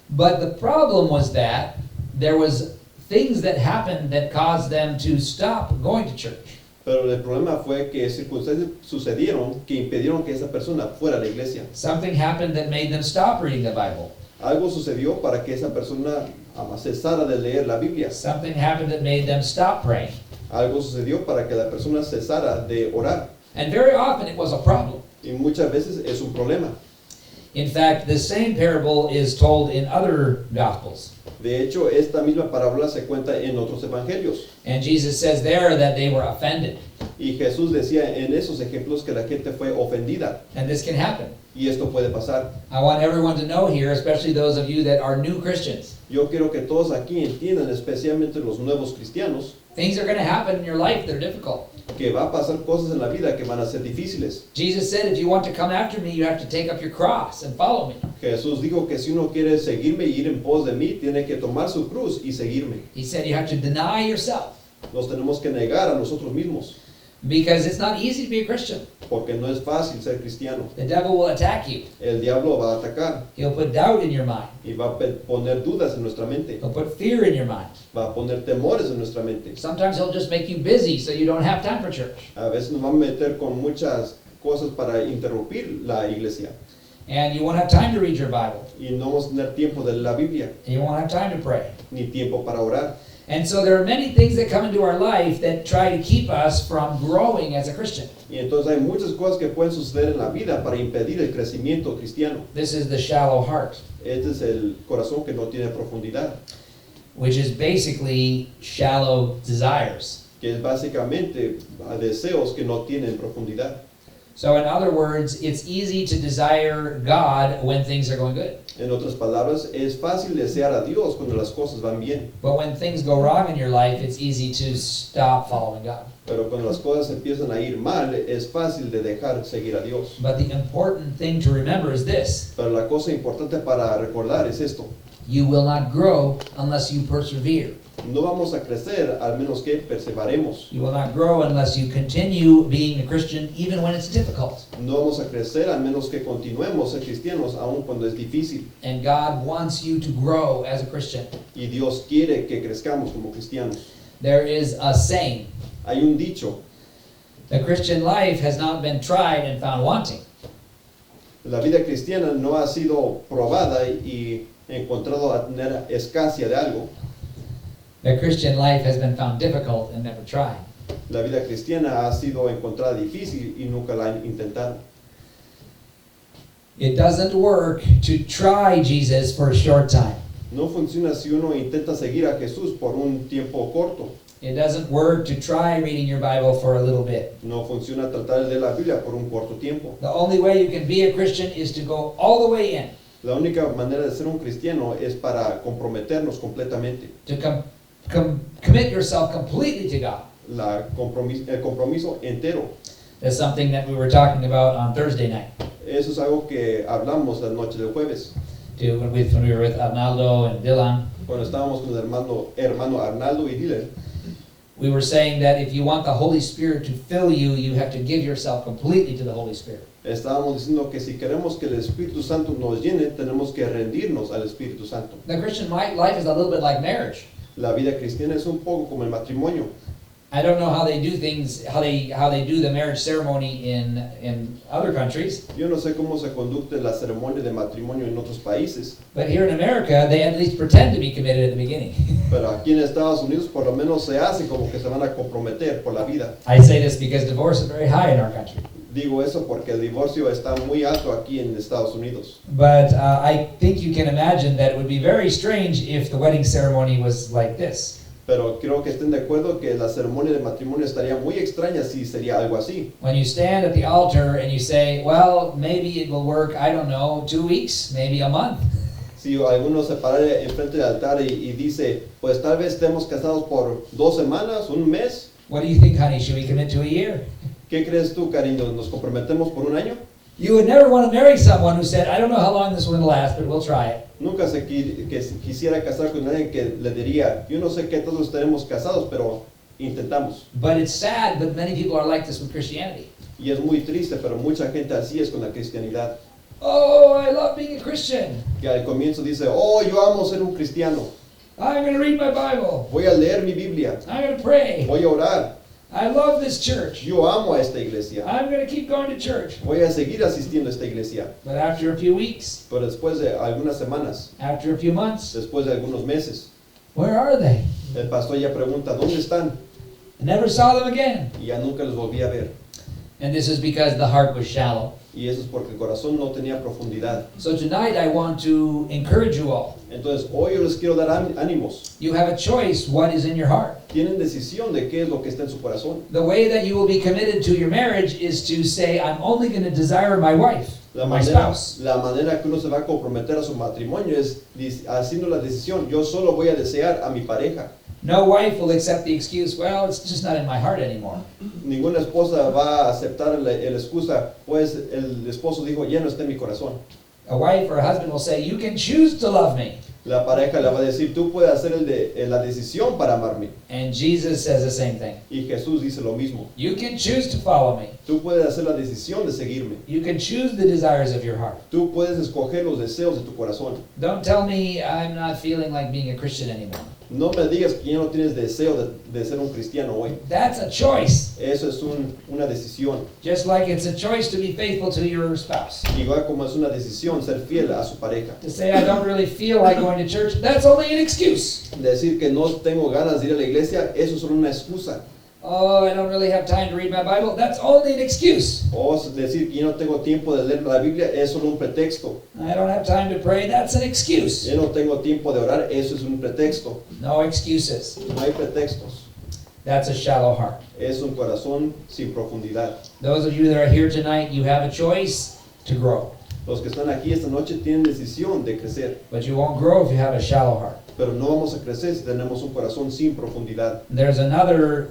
But the problem was that there was things that happened that caused them to stop going to church. Pero el problema fue que circunstancias sucedieron que impidieron que esa persona fuera a la iglesia. Something happened that made them stop reading the Bible. Algo sucedió para que esa persona cesara de leer la Biblia. Something happened that made them stop praying. Algo sucedió para que la persona cesara de orar. And very often it was a problem. Y muchas veces es un problema. In fact, the same parable is told in other Gospels. De hecho, esta misma parábola se cuenta en otros evangelios. And Jesus says there that they were offended. Y Jesús decía en esos ejemplos que la gente fue ofendida. And this can happen. Y esto puede pasar. I want everyone to know here, especially those of you that are new Christians, Yo quiero que todos aquí entiendan, especialmente los nuevos cristianos, things are going to happen in your life that are difficult. que va a pasar cosas en la vida que van a ser difíciles. Jesus said, if you want to come after me, you have to take up your cross and follow me. Jesús dijo que si uno quiere seguirme y ir en pos de mí, tiene que tomar su cruz y seguirme. He said you have to deny yourself Nos tenemos que negar a nosotros mismos, because it's not easy to be a Christian. porque no es fácil ser cristiano. The devil will attack you. El diablo va a atacar He'll put doubt in your mind. y va a poner dudas en nuestra mente, He'll put fear in your mind. va a poner temores en nuestra mente. Sometimes he'll just make you busy so you don't have time for church. A veces nos va a meter con muchas cosas para interrumpir la iglesia And you won't have time to read your Bible. y no vamos a tener tiempo de la Biblia And you won't have time to pray. ni tiempo para orar. And so there are many things that come into our life that try to keep us from growing as a Christian. Y entonces hay muchas cosas que pueden suceder en la vida para impedir el crecimiento cristiano. This is the shallow heart, Este es el corazón que no tiene profundidad, which is basically shallow desires. que es básicamente deseos que no tienen profundidad. So in other words, it's easy to desire God when things are going good. En otras palabras, es fácil desear a Dios cuando las cosas van bien, But when things go wrong in your life, it's easy to stop following God. pero cuando las cosas empiezan a ir mal, es fácil de dejar seguir a Dios. But the important thing to remember is this: Pero la cosa importante para recordar es esto: you will not grow unless you persevere. no vamos a crecer al menos que perseveremos. You will not grow unless you continue being a Christian even when it's difficult. No vamos a crecer al menos que continuemos ser cristianos aun cuando es difícil. And God wants you to grow as a Christian. Y Dios quiere que crezcamos como cristianos. There is a saying: Hay un dicho: the Christian life has not been tried and found wanting. la vida cristiana no ha sido probada y encontrado a tener escasez de algo. The Christian life has been found difficult and never tried. La vida cristiana ha sido encontrada difícil y nunca la han intentado. It doesn't work to try Jesus for a short time. No funciona si uno intenta seguir a Jesús por un tiempo corto. It doesn't work to try reading your Bible for a little bit. No funciona tratar de la Biblia por un corto tiempo. The only way you can be a Christian is to go all the way in, La única manera de ser un cristiano es para comprometernos completamente. to commit yourself completely to God. El compromiso entero. That's something that we were talking about on Thursday night Eso es algo que hablamos la noche del jueves, when we were with Arnaldo and Dylan. cuando estábamos con el hermano Arnaldo y Dylan. We were saying that if you want the Holy Spirit to fill you, you have to give yourself completely to the Holy Spirit. Estábamos diciendo que si queremos que el Espíritu Santo nos llene, tenemos que rendirnos al Espíritu Santo. The Christian life is a little bit like marriage. La vida cristiana es un poco como el matrimonio. I don't know how they do things, how they do the marriage ceremony in other countries, Yo no sé cómo se conduce la ceremonia de matrimonio en otros países, but here in America, they at least pretend to be committed at the beginning. pero aquí en Estados Unidos por lo menos se hace como que se van a comprometer por la vida. I say this because divorce is very high in our country. Digo eso porque el divorcio está muy alto aquí en Estados Unidos. But I think you can imagine that it would be very strange if the wedding ceremony was like this. Pero creo que estén de acuerdo que la ceremonia de matrimonio estaría muy extraña si sería algo así. When you stand at the altar and you say, well, maybe it will work, I don't know, 2 weeks, maybe a month. Si alguno se para enfrente del altar y dice, pues tal vez estemos casados por 2 semanas, un mes. What do you think, honey? Should we commit to a year? ¿Qué crees tú, cariño? ¿Nos comprometemos por un año? You would never want to marry someone who said, I don't know how long this will last, but we'll try it. Nunca se quisiera casar con alguien que le diría, yo no sé qué todos estaremos casados, pero intentamos. But it's sad, but many people are like this with Christianity. Y es muy triste, pero mucha gente así es con la cristianidad. Oh, I love being a Christian. Que al comienzo dice, oh, yo amo ser un cristiano. I'm going to read my Bible. Voy a leer mi Biblia. I'm going to pray. Voy a orar. I love this church. Yo amo a esta iglesia. I'm going to keep going to church. Voy a seguir asistiendo a esta iglesia. But after a few weeks, Pero después de algunas semanas, after a few months, después de algunos meses, where are they? el pastor ya pregunta, ¿dónde están? I never saw them again. Y ya nunca los volví a ver. And this is because the heart was shallow. Y eso es porque el corazón no tenía profundidad. So tonight I want to encourage you all. Entonces, hoy yo les quiero dar ánimos. You have a choice what is in your heart. Tienen decisión de qué es lo que está en su corazón. The way that you will be committed to your marriage is to say, I'm only going to desire my wife, my spouse. La manera que uno se va a comprometer a su matrimonio es haciendo la decisión, yo solo voy a desear a mi pareja. No wife will accept the excuse, well, it's just not in my heart anymore. Ninguna esposa va a aceptar la excusa, pues el esposo dijo, ya no está en mi corazón. A wife or a husband will say, you can choose to love me. La pareja le va a decir, tú puedes hacer la decisión para amarme. And Jesus says the same thing. Y Jesús dice lo mismo. You can choose to follow me. Tú puedes hacer la decisión de seguirme. You can choose the desires of your heart. Tú puedes escoger los deseos de tu corazón. Don't tell me I'm not feeling like being a Christian anymore. No me digas que ya no tienes deseo de ser un cristiano hoy. That's a choice. Eso es una decisión. Just like it's a choice to be faithful to your spouse. Igual como es una decisión ser fiel a su pareja. To say I don't really feel like going to church, that's only an excuse. Decir que no tengo ganas de ir a la iglesia, eso es solo una excusa. Oh, I don't really have time to read my Bible, that's only an excuse. O decir que yo no tengo tiempo de leer la Biblia, es solo un pretexto. I don't have time to pray, that's an excuse. Yo no tengo tiempo de orar, eso es un pretexto. No excuses. No hay pretextos. That's a shallow heart. Es un corazón sin profundidad. Those of you that are here tonight, you have a choice to grow. Los que están aquí esta noche tienen decisión de crecer, But you won't grow if you have a shallow heart. pero no vamos a crecer si tenemos un corazón sin profundidad. There's another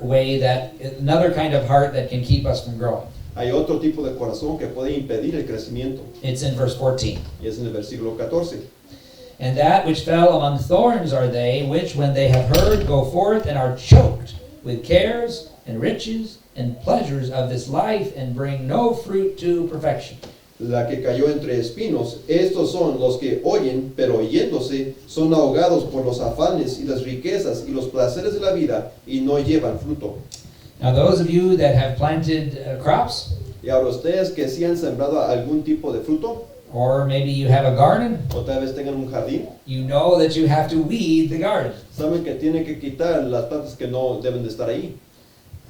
kind of heart that can keep us from growing. Hay otro tipo de corazón que puede impedir el crecimiento, It's in verse 14. y es en el versículo 14. And that which fell among thorns are they, which when they have heard go forth and are choked with cares and riches and pleasures of this life and bring no fruit to perfection. La que cayó entre espinos, estos son los que oyen, pero oyéndose, son ahogados por los afanes y las riquezas y los placeres de la vida, y no llevan fruto. Now those of you that have planted crops, Y ahora ustedes que sí han sembrado algún tipo de fruto, or maybe you have a garden, o tal vez tengan un jardín, you know that you have to weed the garden. saben que tienen que quitar las plantas que no deben de estar ahí.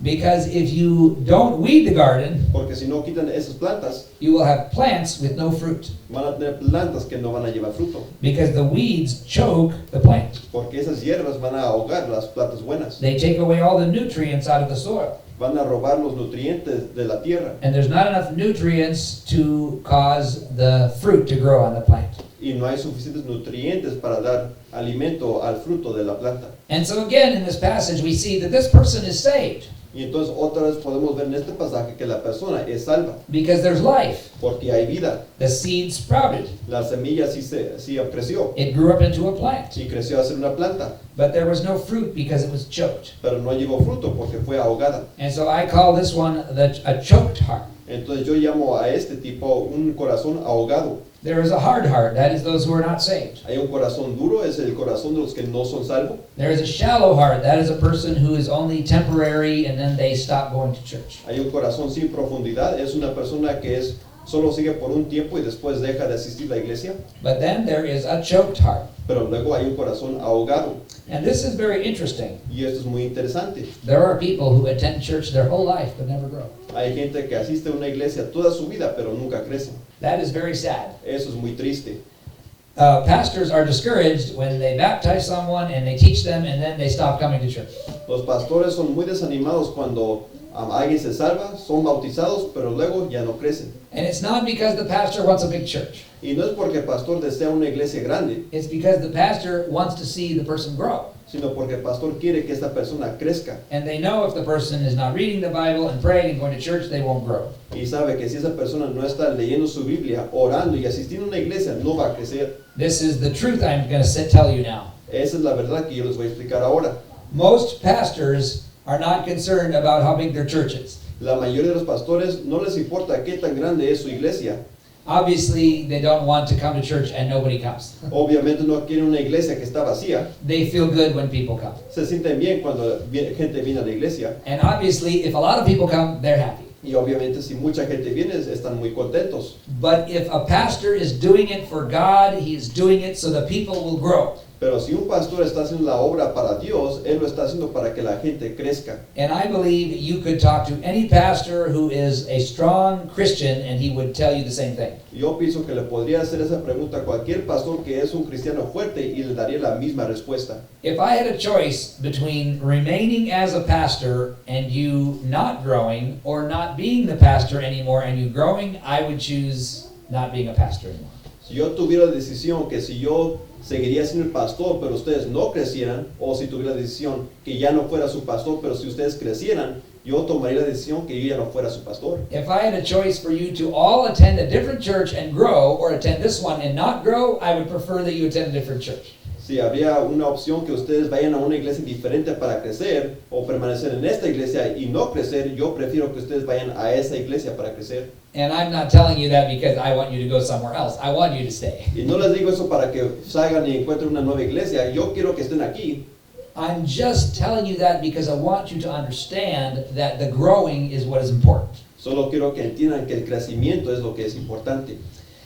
Because if you don't weed the garden, Porque si no quitan esas plantas, you will have plants with no fruit. van a tener plantas que no van a llevar fruto. Because the weeds choke the plant. Porque esas hierbas van a ahogar las plantas buenas. They take away all the nutrients out of the soil. Van a robar los nutrientes de la tierra. And there's not enough nutrients to cause the fruit to grow on the plant. Y no hay suficientes nutrientes para dar alimento al fruto de la planta. And so again, in this passage, we see that this person is saved. Y entonces otra vez podemos ver en este pasaje que la persona es salva, because there's life. porque hay vida. The seed sprouted. La semilla sí creció, It grew up into a plant. y creció a ser una planta, But there was no fruit because it was choked. pero no llevó fruto porque fue ahogada. And so I call this one a choked heart. Entonces yo llamo a este tipo un corazón ahogado. There is a hard heart. That is those who are not saved. Hay un corazón duro, es el corazón de los que no son salvos. There is a shallow heart. That is a person who is only temporary and then they stop going to church. Hay un corazón sin profundidad, es una persona que solo sigue por un tiempo y después deja de asistir a la iglesia. But then there is a choked heart. Pero luego hay un corazón ahogado, And this is very interesting. y esto es muy interesante. There are people who attend church their whole life but never grow. Hay gente que asiste a una iglesia toda su vida, pero nunca crece. That is very sad. Eso es muy triste. Pastors are discouraged when they baptize someone and they teach them and then they stop coming to church. Los pastores son muy desanimados cuando alguien se salva, son bautizados, pero luego ya no crecen. And it's not because the pastor wants a big church. Y no es porque el pastor desea una iglesia grande, It's because the pastor wants to see the person grow. sino porque el pastor quiere que esta persona crezca. And they know if the person is not reading the Bible and praying and going to church, they won't grow. Y sabe que si esa persona no está leyendo su Biblia, orando y asistiendo a una iglesia, no va a crecer. This is the truth I'm going to tell you now. Esa es la verdad que yo les voy a explicar ahora. Most pastors are not concerned about how big their church is. La mayoría de los pastores no les importa qué tan grande es su iglesia. Obviously, they don't want to come to church and nobody comes. Obviamente no quieren una iglesia que está vacía. They feel good when people come. Se sienten bien cuando gente viene a la iglesia. And obviously, if a lot of people come, they're happy. Y obviamente si mucha gente viene, están muy contentos. But if a pastor is doing it for God, he's doing it so the people will grow. Pero si un pastor está haciendo la obra para Dios, él lo está haciendo para que la gente crezca. And I believe you could talk to any pastor who is a strong Christian and he would tell you the same thing. Yo pienso que le podría hacer esa pregunta a cualquier pastor que es un cristiano fuerte y le daría la misma respuesta. If I had a choice between remaining as a pastor and you not growing, or not being the pastor anymore and you growing, I would choose not being a pastor anymore. Si yo tuviera la decisión que si yo seguiría siendo el pastor, pero ustedes no crecieran, o si tuviera la decisión que ya no fuera su pastor, pero si ustedes crecieran, yo tomaría la decisión que yo ya no fuera su pastor. If I had a choice for you to all attend a different church and grow, or attend this one and not grow, I would prefer that you attend a different church. Si habría una opción que ustedes vayan a una iglesia diferente para crecer, o permanecer en esta iglesia y no crecer, yo prefiero que ustedes vayan a esa iglesia para crecer. And I'm not telling you that because I want you to go somewhere else. I want you to stay. Y no les digo eso para que salgan y encuentren una nueva iglesia, yo quiero que estén aquí. I'm just telling you that because I want you to understand that the growing is what is important. Solo quiero que entiendan que el crecimiento es lo que es importante.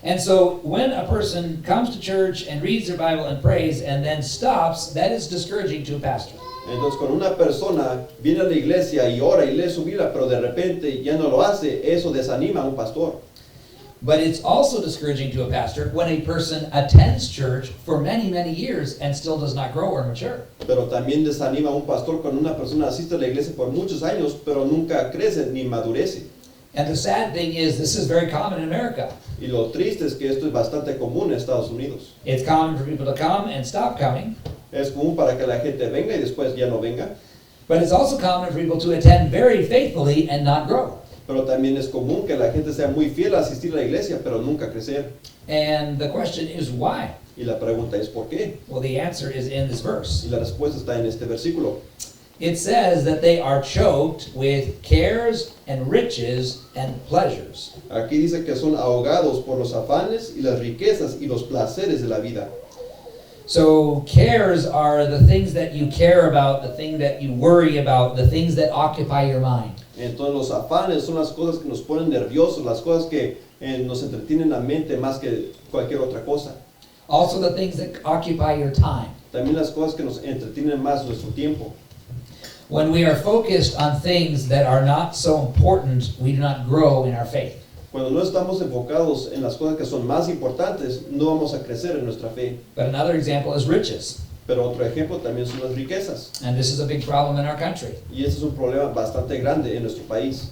And so when a person comes to church and reads their Bible and prays and then stops, that is discouraging to a pastor. Entonces, cuando una persona viene a la iglesia y ora y lee su Biblia, pero de repente ya no lo hace, eso desanima a un pastor. But it's also discouraging to a pastor when a person attends church for many, many years and still does not grow or mature. Pero también desanima a un pastor cuando una persona asiste a la iglesia por muchos años, pero nunca crece ni madurece. And the sad thing is, this is very common in America. Y lo triste es que esto es bastante común en Estados Unidos. It's common for people to come and stop coming, Es común para que la gente venga y después ya no venga, but it's also common for people to attend very faithfully and not grow. pero también es común que la gente sea muy fiel a asistir a la iglesia, pero nunca crecer. And the question is why? Y la pregunta es ¿por qué? Well, the answer is in this verse. Y la respuesta está en este versículo. It says that they are choked with cares and riches and pleasures. Aquí dice que son ahogados por los afanes y las riquezas y los placeres de la vida. So cares are the things that you care about, the thing that you worry about, the things that occupy your mind. Entonces los afanes son las cosas que nos ponen nerviosos, las cosas que nos entretienen la mente más que cualquier otra cosa. Also the things that occupy your time. También las cosas que nos entretienen más nuestro tiempo. When we are focused on things that are not so important, we do not grow in our faith. Cuando no estamos enfocados en las cosas que son más importantes, no vamos a crecer en nuestra fe. But another example is riches. Pero otro ejemplo también son las riquezas. And this is a big problem in our country. Y este es un problema bastante grande en nuestro país.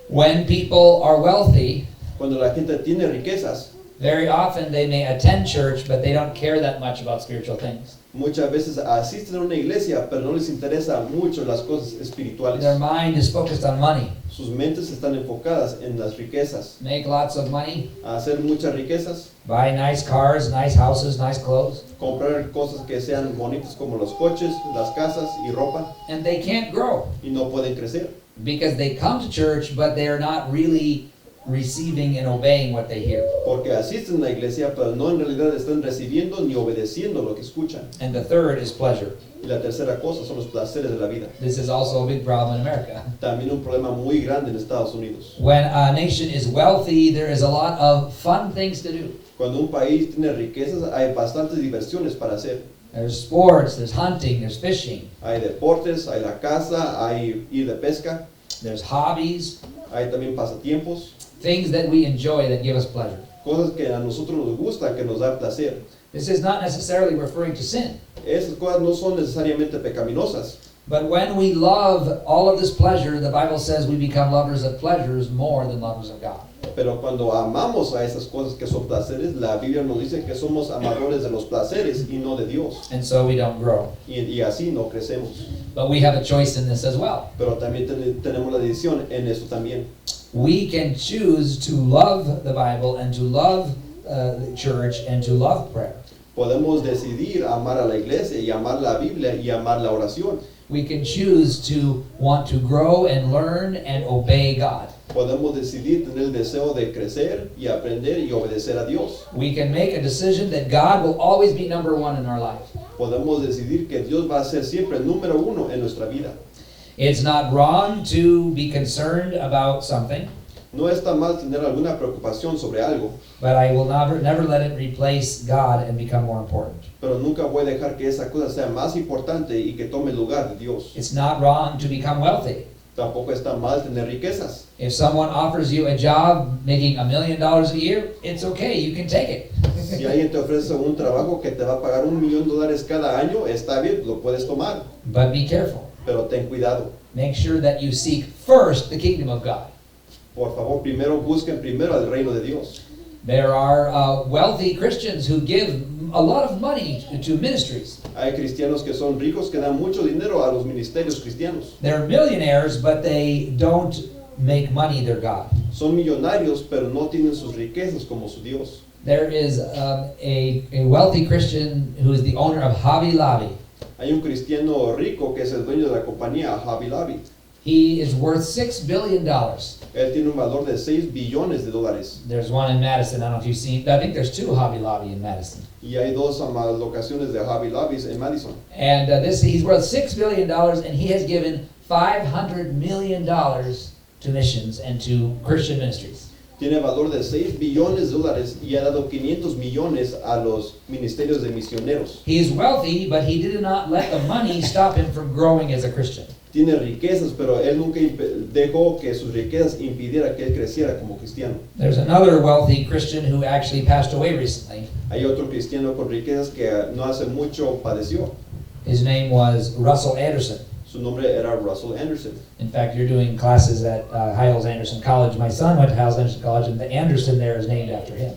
When people are wealthy, Cuando la gente tiene riquezas, very often they may attend church, but they don't care that much about spiritual things. Muchas veces asisten a una iglesia, pero no les interesa mucho las cosas espirituales. Their mind is focused on money. Sus mentes están enfocadas en las riquezas, Make lots of money, a hacer muchas riquezas, buy nice cars, nice houses, nice clothes, comprar cosas que sean bonitas como los coches, las casas y ropa, and they can't grow y no pueden crecer. because they come to church, but they are not really receiving and obeying what they hear. Porque asisten a la iglesia, pero no en realidad están recibiendo ni obedeciendo lo que escuchan. And the third is pleasure. Y la tercera cosa son los placeres de la vida. This is also a big problem in America. También un problema muy grande en Estados Unidos. When a nation is wealthy, there is a lot of fun things to do. Cuando un país tiene riquezas, hay bastantes diversiones para hacer. There's sports, there's hunting, there's fishing, Hay deportes, hay la caza, hay ir de pesca, there's hobbies, hay también pasatiempos, things that we enjoy that give us pleasure. cosas que a nosotros nos gusta, que nos da placer. This is not necessarily referring to sin, Esas cosas no son necesariamente pecaminosas, but when we love all of this pleasure, the Bible says we become lovers of pleasures more than lovers of God. pero cuando amamos a esas cosas que son placeres, la Biblia nos dice que somos amadores de los placeres y no de Dios. And so we don't grow. Y así no crecemos. But we have a choice in this as well. Pero también tenemos la decisión en eso también. We can choose to love the Bible and to love the church and to love prayer. Podemos decidir amar a la iglesia y amar la Biblia y amar la oración. We can choose to want to grow and learn and obey God. Podemos decidir tener el deseo de crecer y aprender y obedecer a Dios. We can make a decision that God will always be number one in our life. Podemos decidir que Dios va a ser siempre el número uno en nuestra vida. It's not wrong to be concerned about something, No está mal tener alguna preocupación sobre algo, but I will never let it replace God and become more important. pero nunca voy a dejar que esa cosa sea más importante y que tome el lugar de Dios. It's not wrong to become wealthy. Tampoco está mal tener riquezas. If someone offers you a job making $1 million a year, it's okay, you can take it. Si alguien te ofrece un trabajo que te va a pagar $1,000,000 cada año, está bien, lo puedes tomar, But be careful. pero ten cuidado. Make sure that you seek first the kingdom of God. Por favor, primero busquen primero al reino de Dios. There are wealthy Christians who give a lot of money to ministries. Hay cristianos que son ricos que dan mucho dinero a los ministerios cristianos. They're millionaires, but they don't make money their God. Son millonarios, pero no tienen sus riquezas como su Dios. There is a wealthy Christian who is the owner of Hobby Lobby. Hay un cristiano rico que es el dueño de la compañía Hobby Lobby. He is worth $6 billion. Él tiene un valor de $6 billones. There's one in Madison. I don't know if you've seen. I think there's two Hobby Lobby in Madison. Y hay dos locaciones de Hobby Lobbies en Madison. And he's worth $6 billion, and he has given $500 million to missions and to Christian ministries. Tiene valor de $6 billones y ha dado 500 millones a los ministerios de misioneros. He is wealthy, but he did not let the money stop him from growing as a Christian. Tiene riquezas, pero él nunca dejó que sus riquezas impidiera que él creciera como cristiano. There's another wealthy Christian who actually passed away recently. Hay otro cristiano con riquezas que no hace mucho padeció. His name was Russell Anderson. Su nombre era Russell Anderson. In fact, you're doing classes at Hyles-Anderson College. My son went to Hyles-Anderson College, and the Anderson there is named after him.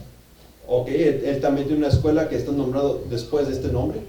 Okay, él también tiene una escuela que está nombrado después de este nombre.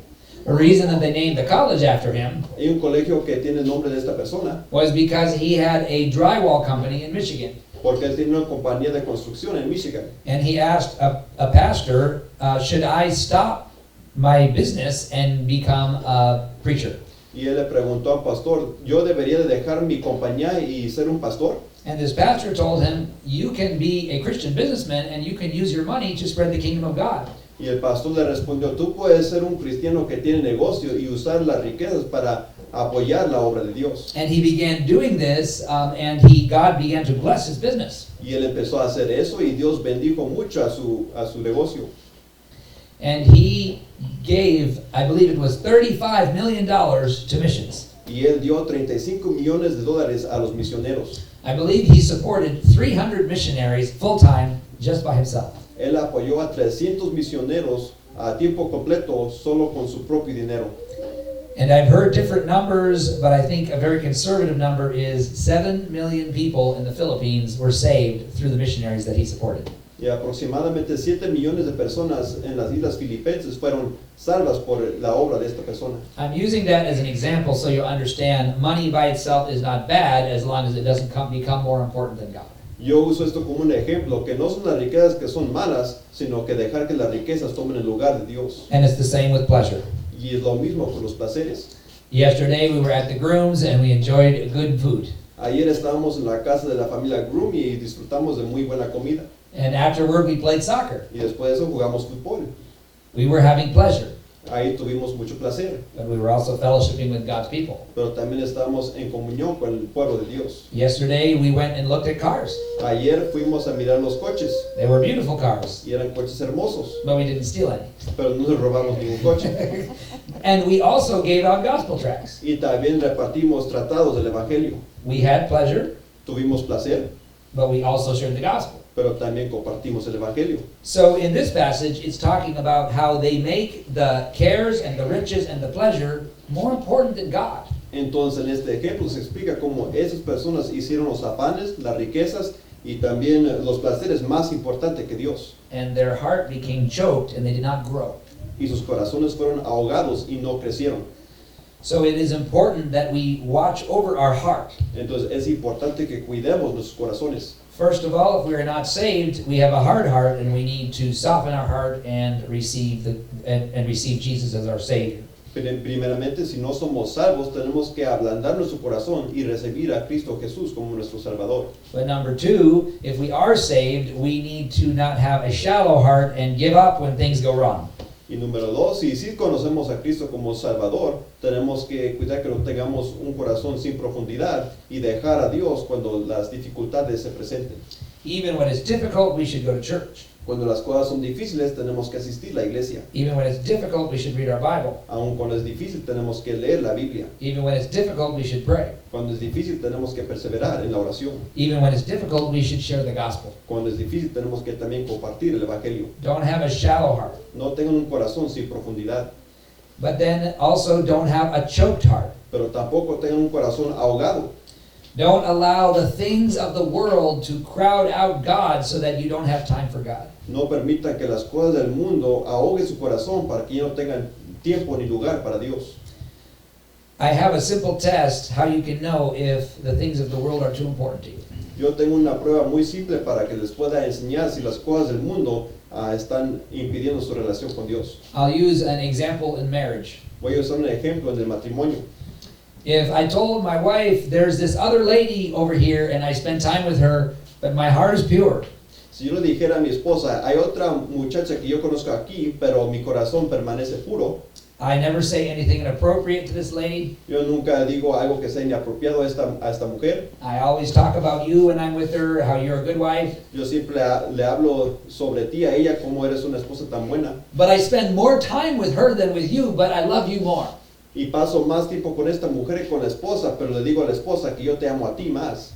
The reason that they named the college after him Hay un colegio que tiene el nombre de esta persona was because he had a drywall company in Michigan. porque él tiene una compañía de construcción en Michigan. And he asked a pastor, should I stop my business and become a preacher? Y él le preguntó al pastor, ¿yo debería de dejar mi compañía y ser un pastor? And this pastor told him, you can be a Christian businessman and you can use your money to spread the kingdom of God. Y el pastor le respondió, tú puedes ser un cristiano que tiene negocio y usar las riquezas para apoyar la obra de Dios. And he began doing this, and God began to bless his business. Y él empezó a hacer eso y Dios bendijo mucho a su negocio. And he gave, I believe it was $35 million to missions. Y él dio $35 millones a los misioneros. I believe he supported 300 missionaries full-time just by himself. Él apoyó a 300 misioneros a tiempo completo solo con su propio dinero. And I've heard different numbers, but I think a very conservative number is 7 million people in the Philippines were saved through the missionaries that he supported. Y aproximadamente 7 millones de personas en las islas filipenses fueron salvas por la obra de esta persona. I'm using that as an example so you'll understand money by itself is not bad as long as it doesn't become more important than God. Yo uso esto como un ejemplo, que no son las riquezas que son malas, sino que dejar que las riquezas tomen el lugar de Dios. And it's the same with pleasure. Y es lo mismo con los placeres. Yesterday we were at the Grooms and we enjoyed good food. Ayer estábamos en la casa de la familia Groom y disfrutamos de muy buena comida. And afterward we played soccer. Y después de eso jugamos fútbol. We were having pleasure, Ahí tuvimos mucho placer, but we were also fellowshipping with God's people. pero también estábamos en comunión con el pueblo de Dios. Yesterday we went and looked at cars. Ayer fuimos a mirar los coches They were beautiful cars, y eran coches hermosos, but we didn't steal any. pero no nos robamos ningún coche. And we also gave out gospel tracts. Y también repartimos tratados del Evangelio. We had pleasure, Tuvimos placer, but we also shared the gospel. pero también compartimos el Evangelio. So in this passage, it's talking about how they make the cares and the riches and the pleasure more important than God. Entonces en este ejemplo se explica cómo esas personas hicieron los afanes, las riquezas y también los placeres más importantes que Dios. And their heart became choked and they did not grow. Y sus corazones fueron ahogados y no crecieron. So it is important that we watch over our heart. Entonces es importante que cuidemos nuestros corazones. First of all, if we are not saved, we have a hard heart and we need to soften our heart and receive receive Jesus as our Savior. Primeramente, si no somos salvos, tenemos que ablandar nuestro corazón y recibir a Cristo Jesús como nuestro Salvador. But number two, if we are saved, we need to not have a shallow heart and give up when things go wrong. Y número dos, si sí conocemos a Cristo como Salvador, tenemos que cuidar que no tengamos un corazón sin profundidad y dejar a Dios cuando las dificultades se presenten. Even when it's difficult, we should go to church. Cuando las cosas son difíciles, tenemos que asistir a la iglesia. Even when it's difficult, we should read our Bible. Aun cuando es difícil, tenemos que leer la Biblia. Even when it's difficult, we should pray. Cuando es difícil, tenemos que perseverar en la oración. Even when it's difficult, we should share the gospel. Cuando es difícil, tenemos que también compartir el Evangelio. Don't have a shallow heart. No tengan un corazón sin profundidad, But then also don't have a choked heart. pero tampoco tengan un corazón ahogado. Don't allow the things of the world to crowd out God so that you don't have time for God. No permitan que las cosas del mundo ahoguen su corazón para que ya no tengan tiempo ni lugar para Dios. I have a simple test how you can know if the things of the world are too important to you. Yo tengo una prueba muy simple para que les pueda enseñar si las cosas del mundo están impidiendo su relación con Dios. I'll use an example in marriage. Voy a usar un ejemplo en el matrimonio. If I told my wife, there's this other lady over here and I spend time with her, but my heart is pure. Si yo le dijera a mi esposa, hay otra muchacha que yo conozco aquí, pero mi corazón permanece puro, I never say anything inappropriate to this lady. yo nunca digo algo que sea inapropiado a esta mujer. I always talk about you when I'm with her, how you're a good wife. Yo siempre le hablo sobre ti a ella, como eres una esposa tan buena. But I spend more time with her than with you, but I love you more. Y paso más tiempo con esta mujer que con la esposa, pero le digo a la esposa que yo te amo a ti más.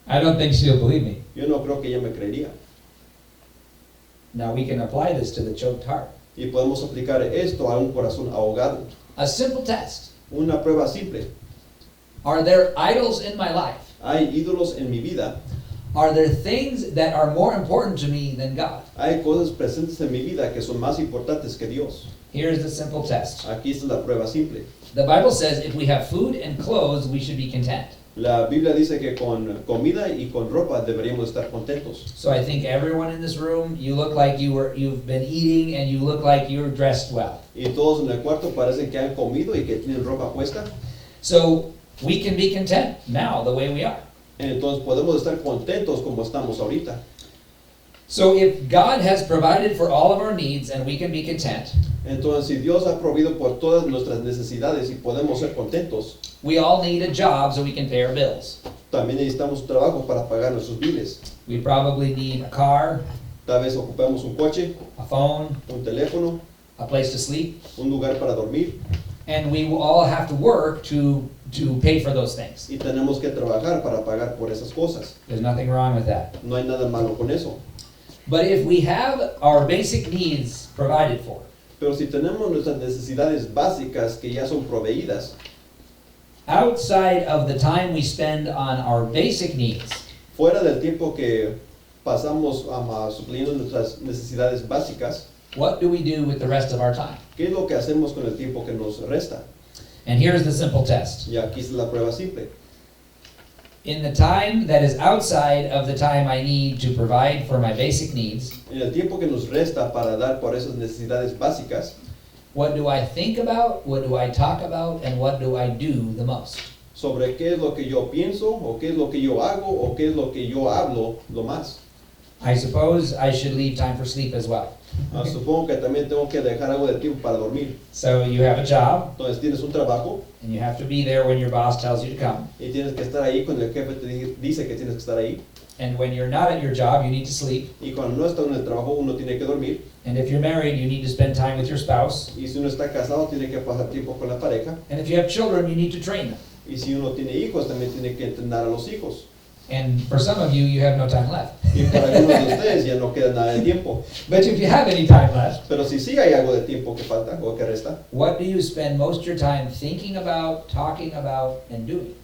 I don't think she'll believe me. Yo no creo que ella me creería. Now we can apply this to the choked heart. Y podemos aplicar esto a un corazón ahogado. A simple test. Una prueba simple. Are there idols in my life? Hay ídolos en mi vida. Are there things that are more important to me than God? Hay cosas presentes en mi vida que son más importantes que Dios. Here's the simple test. Aquí está la prueba simple. The Bible says if we have food and clothes, we should be content. La Biblia dice que con comida y con ropa deberíamos estar contentos. So I think everyone in this room, you look like you've been eating and you look like you're dressed well. Y todos en el cuarto parecen que han comido y que tienen ropa puesta. So we can be content now the way we are. Entonces podemos estar contentos como estamos ahorita. So if God has provided for all of our needs and we can be content, Entonces si Dios ha provisto por todas nuestras necesidades y podemos ser contentos, we all need a job so we can pay our bills. también necesitamos trabajo para pagar nuestros biles. We probably need a car, Tal vez ocupamos un coche, a phone, un teléfono, a place to sleep, un lugar para dormir and we will all have to work to pay for those things. y tenemos que trabajar para pagar por esas cosas. There's nothing wrong with that. No hay nada malo con eso. But if we have our basic needs provided for, Pero si tenemos nuestras necesidades básicas que ya son proveídas, outside of the time we spend on our basic needs, fuera del tiempo que pasamos supliendo nuestras necesidades básicas, what do we do with the rest of our time? ¿qué es lo que hacemos con el tiempo que nos resta? And here's the simple test. Y aquí es la prueba simple. In the time that is outside of the time I need to provide for my basic needs, En el tiempo que nos resta para dar por esas necesidades básicas, what do I think about, what do I talk about, and what do I do the most? sobre qué es lo que yo pienso, o qué es lo que yo hago, o qué es lo que yo hablo lo más. I suppose I should leave time for sleep as well. Supongo que también tengo que dejar algo de tiempo para dormir. So you have a job, Entonces tienes un trabajo and you have to be there when your boss tells you to come. y tienes que estar ahí cuando el jefe te dice que tienes que estar ahí. And when you're not at your job, you need to sleep. Y cuando no está en el trabajo uno tiene que dormir. And if you're married, you need to spend time with your spouse. Y si uno está casado tiene que pasar tiempo con la pareja. And if you have children, you need to train them. Y si uno tiene hijos también tiene que entrenar a los hijos. And for some of you, you have no time left. Y para algunos de ustedes ya no queda nada de tiempo. But if you have any time left, Pero si sí hay algo de tiempo que falta o que resta, what do you spend most of your time thinking about, talking about, and doing?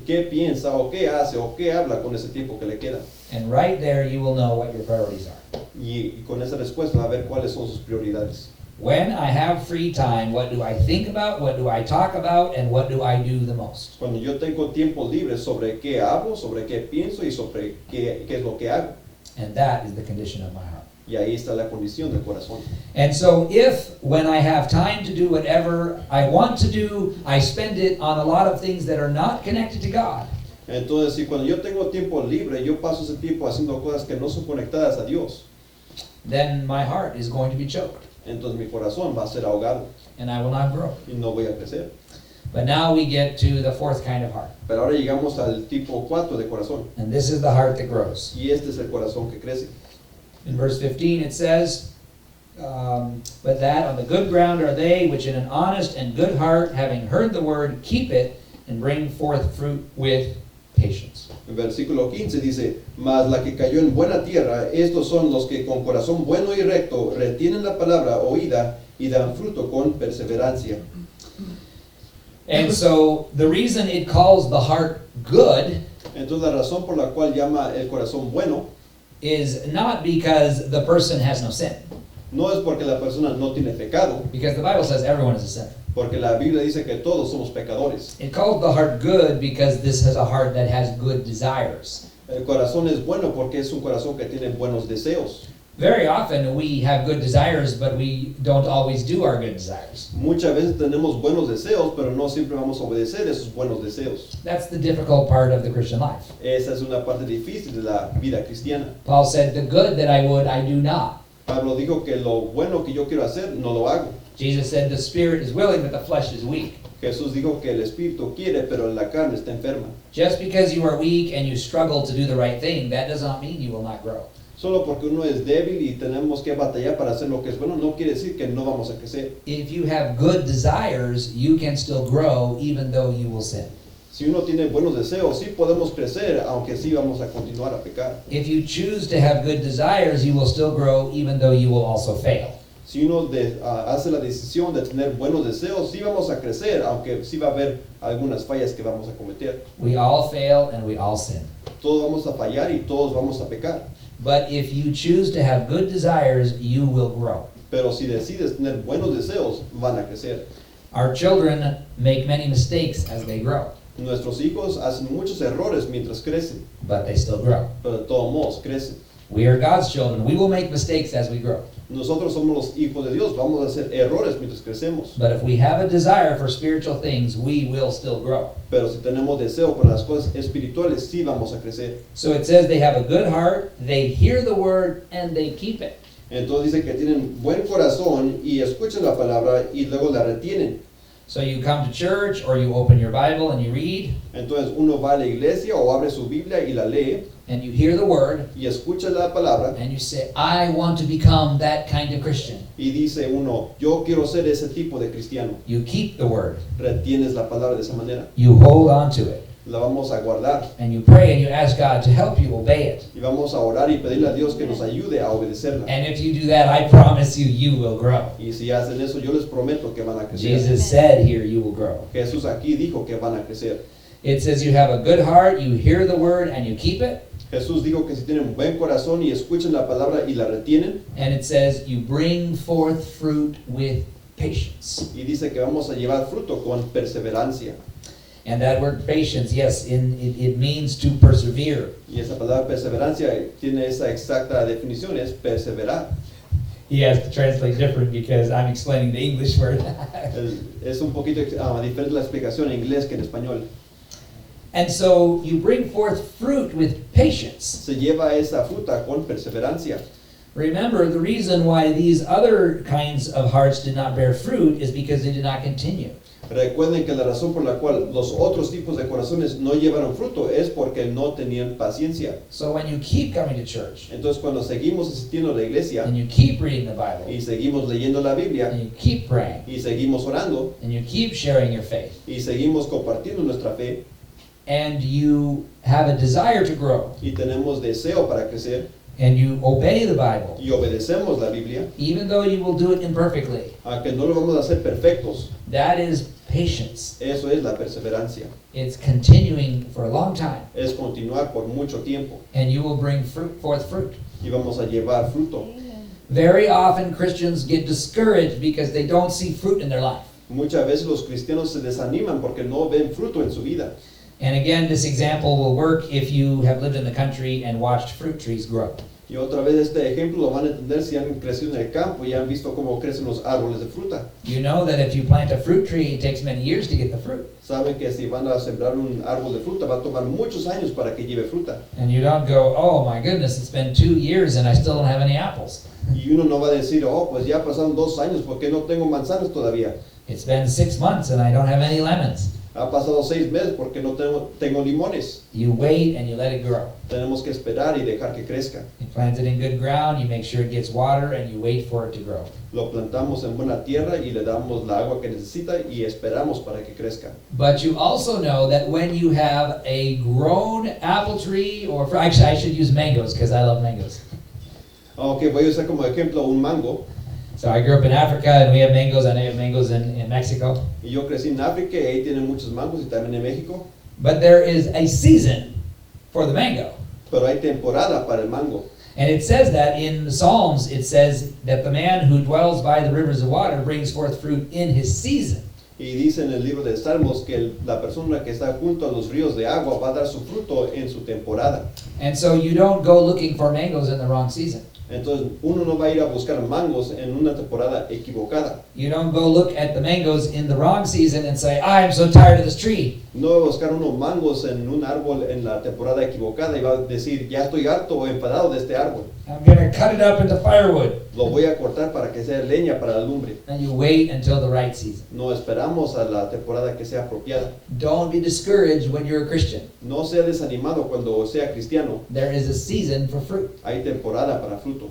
¿qué piensa o qué hace o qué habla con ese tiempo que le queda? And right there, you will know what your priorities are. Y con esa respuesta va a ver cuáles son sus prioridades. When I have free time, what do I think about, what do I talk about, and what do I do the most? Cuando yo tengo tiempo libre, sobre qué hablo, sobre qué pienso y sobre qué es lo que hago. And that is the condition of my heart. Y ahí está la condición del corazón. And so if, when I have time to do whatever I want to do, I spend it on a lot of things that are not connected to God, Entonces, si cuando yo tengo tiempo libre, yo paso ese tiempo haciendo cosas que no son conectadas a Dios, then my heart is going to be choked, entonces mi corazón va a ser ahogado and I will not grow. y no voy a crecer. But now we get to the fourth kind of heart. Pero ahora llegamos al tipo 4 de corazón. And this is the heart that grows. Y este es el corazón que crece. In verse 15 it says, but that on the good ground are they which in an honest and good heart, having heard the word, keep it, and bring forth fruit with patience. En versículo 15 dice, mas la que cayó en buena tierra, estos son los que con corazón bueno y recto retienen la palabra oída y dan fruto con perseverancia. And so the reason it calls the heart good Entonces la razón por la cual llama el corazón bueno is not because the person has no sin, no es porque la persona no tiene pecado, because the Bible says everyone is a sinner. porque la Biblia dice que todos somos pecadores. It calls the heart good because this is a heart that has good desires. El corazón es bueno porque es un corazón que tiene buenos deseos. Very often we have good desires, but we don't always do our good desires. Muchas veces tenemos buenos deseos, pero no siempre vamos a obedecer esos buenos deseos. That's the difficult part of the Christian life. Esa es una parte difícil de la vida cristiana. Paul said, the good that I would, I do not. Pablo dijo que lo bueno que yo quiero hacer, no lo hago. Jesus said, the spirit is willing, but the flesh is weak. Jesús dijo que el espíritu quiere, pero la carne está enferma. Just because you are weak and you struggle to do the right thing, that does not mean you will not grow. Solo porque uno es débil y tenemos que batallar para hacer lo que es bueno, no quiere decir que no vamos a crecer. If you have good desires, you can still grow even though you will sin. Si uno tiene buenos deseos, sí podemos crecer, aunque sí vamos a continuar a pecar. If you choose to have good desires, you will still grow even though you will also fail. Si uno hace la decisión de tener buenos deseos, sí vamos a crecer, aunque sí va a haber algunas fallas que vamos a cometer. We all fail and we all sin. Todos vamos a fallar y todos vamos a pecar. But if you choose to have good desires, you will grow. Pero si decides tener buenos deseos, van a crecer. Our children make many mistakes as they grow, Nuestros hijos hacen muchos errores mientras crecen, but they still grow. pero de todos modos crecen. We are God's children. We will make mistakes as we grow. Nosotros somos los hijos de Dios, vamos a hacer errores mientras crecemos. But if we have a desire for spiritual things, we will still grow. Pero si tenemos deseo por las cosas espirituales, sí vamos a crecer. So it says they have a good heart, they hear the word, and they keep it. Entonces dice que tienen buen corazón y escuchan la palabra y luego la retienen. So you come to church or you open your Bible and you read Entonces uno va a la iglesia o abre su Biblia y la lee and you hear the word y escucha la palabra and you say, I want to become that kind of Christian. y dice uno, yo quiero ser ese tipo de cristiano. You keep the word. Retienes la palabra de esa manera. You hold on to it. La vamos a guardar And you pray and you ask God to help you obey it. y vamos a orar y pedirle a Dios que nos ayude a obedecerla. And if you do that, I promise you, you will grow. Y si hacen eso, yo les prometo que van a crecer. Jesus said here, you will grow. Jesús aquí dijo que van a crecer. It says you have a good heart, you hear the word, and you keep it. Jesús dijo que si tienen buen corazón y escuchan la palabra y la retienen, And it says, you bring forth fruit with patience. y dice que vamos a llevar fruto con perseverancia. And that word patience, yes, it means to persevere. Y esa palabra perseverancia tiene esa exacta definición, es perseverar. He has to translate different because I'm explaining the English word. Es un poquito diferente la explicación en inglés que en español. And so you bring forth fruit with patience. Se lleva esa fruta con perseverancia. Remember, the reason why these other kinds of hearts did not bear fruit is because they did not continue. Recuerden que la razón por la cual los otros tipos de corazones no llevaron fruto es porque no tenían paciencia. So when you keep coming to church, Entonces cuando seguimos asistiendo a la iglesia and you keep reading the Bible, y seguimos leyendo la Biblia and you keep praying, y seguimos orando and you keep sharing your faith, y seguimos compartiendo nuestra fe and you have a desire to grow, y tenemos deseo para crecer and you obey the Bible, y obedecemos la Biblia, even though you will do it imperfectly, aunque no lo vamos a hacer perfectos, that is patience. eso es la perseverancia. It's continuing for a long time, Es continuar por mucho tiempo and you will bring forth fruit. y vamos a llevar fruto. Very often Christians get discouraged because they don't see fruit in their life. Muchas veces los cristianos se desaniman porque no ven fruto en su vida. And again, this example will work if you have lived in the country and watched fruit trees grow. Y otra vez este ejemplo lo van a entender si han crecido en el campo y han visto cómo crecen los árboles de fruta. You know that if you plant a fruit tree, it takes many years to get the fruit. Saben que si van a sembrar un árbol de fruta va a tomar muchos años para que lleve fruta. And you don't go, oh my goodness, it's been 2 years and I still don't have any apples. Y uno no va a decir, oh, pues ya pasaron 2 años porque no tengo manzanas todavía. It's been 6 months and I don't have any lemons. Ha pasado 6 meses porque no tengo limones. You wait and you let it grow. Tenemos que esperar y dejar que crezca. You plant it in good ground, you make sure it gets water, and you wait for it to grow. Lo plantamos en buena tierra y le damos la agua que necesita y esperamos para que crezca. But you also know that when you have a grown apple tree, or actually I should use mangoes because I love mangoes. Aunque voy a usar como ejemplo un mango. So I grew up in Africa and we have mangoes, and I have mangoes in Mexico. Y yo crecí en África y ahí tienen muchos mangos y también en México. But there is a season for the mango. Pero hay temporada para el mango. And it says that in the Psalms, it says that the man who dwells by the rivers of water brings forth fruit in his season. Y dice en el libro de Salmos que la persona que está junto a los ríos de agua va a dar su fruto en su temporada. And so you don't go looking for mangoes in the wrong season. Entonces uno no va a ir a buscar mangos en una temporada equivocada. You don't go look at the mangoes in the wrong season and say, I'm so tired of this tree. No va a buscar unos mangos en un árbol en la temporada equivocada y va a decir, ya estoy harto o enfadado de este árbol. I'm going to cut it up into firewood. Lo voy a cortar para que sea leña para la lumbre. And you wait until the right season. No esperamos a la temporada que sea apropiada. Don't be discouraged when you're a Christian. No sea desanimado cuando sea cristiano. There is a season for fruit. Hay temporada para fruto.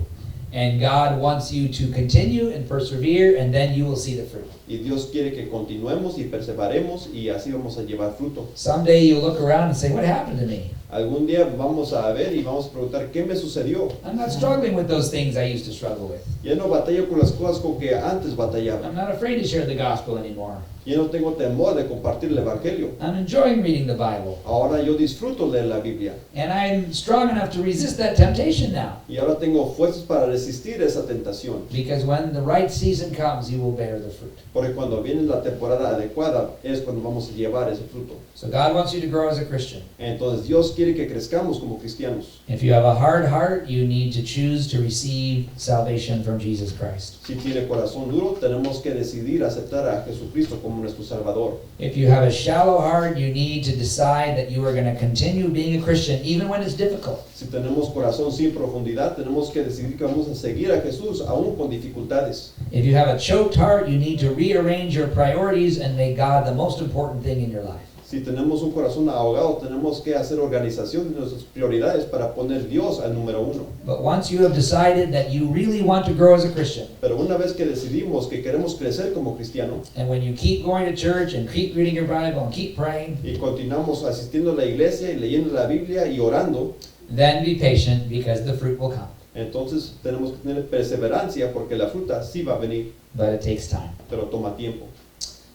And God wants you to continue and persevere, and then you will see the fruit. Y Dios quiere que continuemos y perseveremos y así vamos a llevar fruto. Someday you'll look around and say, what happened to me? Algún día vamos a ver y vamos a preguntar, ¿qué me sucedió? I'm not struggling with those things I used to struggle with. Ya no batallo con las cosas con que antes batallaba. I'm not afraid to share the gospel anymore. Ya no tengo temor de compartir el Evangelio. I'm enjoying reading the Bible. Ahora yo disfruto leer la Biblia. And I'm strong enough to resist that temptation now. Y ahora tengo fuerzas para resistir esa tentación. Because when the right season comes, you will bear the fruit. Porque cuando viene la temporada adecuada es cuando vamos a llevar ese fruto. So God wants you to grow as a Christian. Entonces Dios quiere que crezcamos como cristianos. If you have a hard heart, you need to choose to receive salvation from Jesus Christ. Si tiene corazón duro, tenemos que decidir aceptar a Jesucristo como nuestro Salvador. If you have a shallow heart, you need to decide that you are going to continue being a Christian even when it's difficult. Si tenemos corazón sin profundidad, tenemos que decidir que vamos a seguir a Jesús aún con dificultades. If you have a choked heart, you need to rearrange your priorities and make God the most important thing in your life. Si tenemos un corazón ahogado, tenemos que hacer organización de nuestras prioridades para poner Dios al número 1. But once you have decided that you really want to grow as a Christian, Pero una vez que decidimos que queremos crecer como cristiano and when you keep going to church and keep reading your Bible and keep praying, y continuamos asistiendo a la iglesia y leyendo la Biblia y orando, then be patient because the fruit will come. entonces tenemos que tener perseverancia porque la fruta sí va a venir, But it takes time. pero toma tiempo.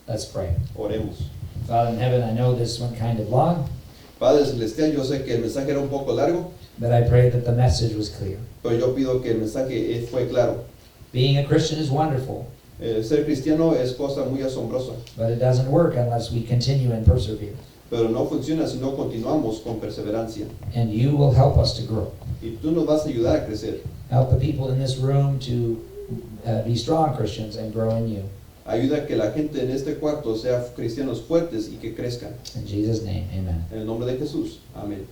Let's pray. Oremos. Father in heaven, I know this one kind of long, Padre Celestial, yo sé que el mensaje era un poco largo, but I pray that the message was clear. pero yo pido que el mensaje fue claro. Being a Christian is wonderful, Ser cristiano es cosa muy asombrosa, but it doesn't work unless we continue and persevere. pero no funciona si no continuamos con perseverancia. And you will help us to grow. Y tú nos vas a ayudar a crecer. Help the people in this room to be strong Christians and grow in you. Ayuda a que la gente en este cuarto sea cristianos fuertes y que crezcan. In Jesus' name, amen. En el nombre de Jesús. Amén.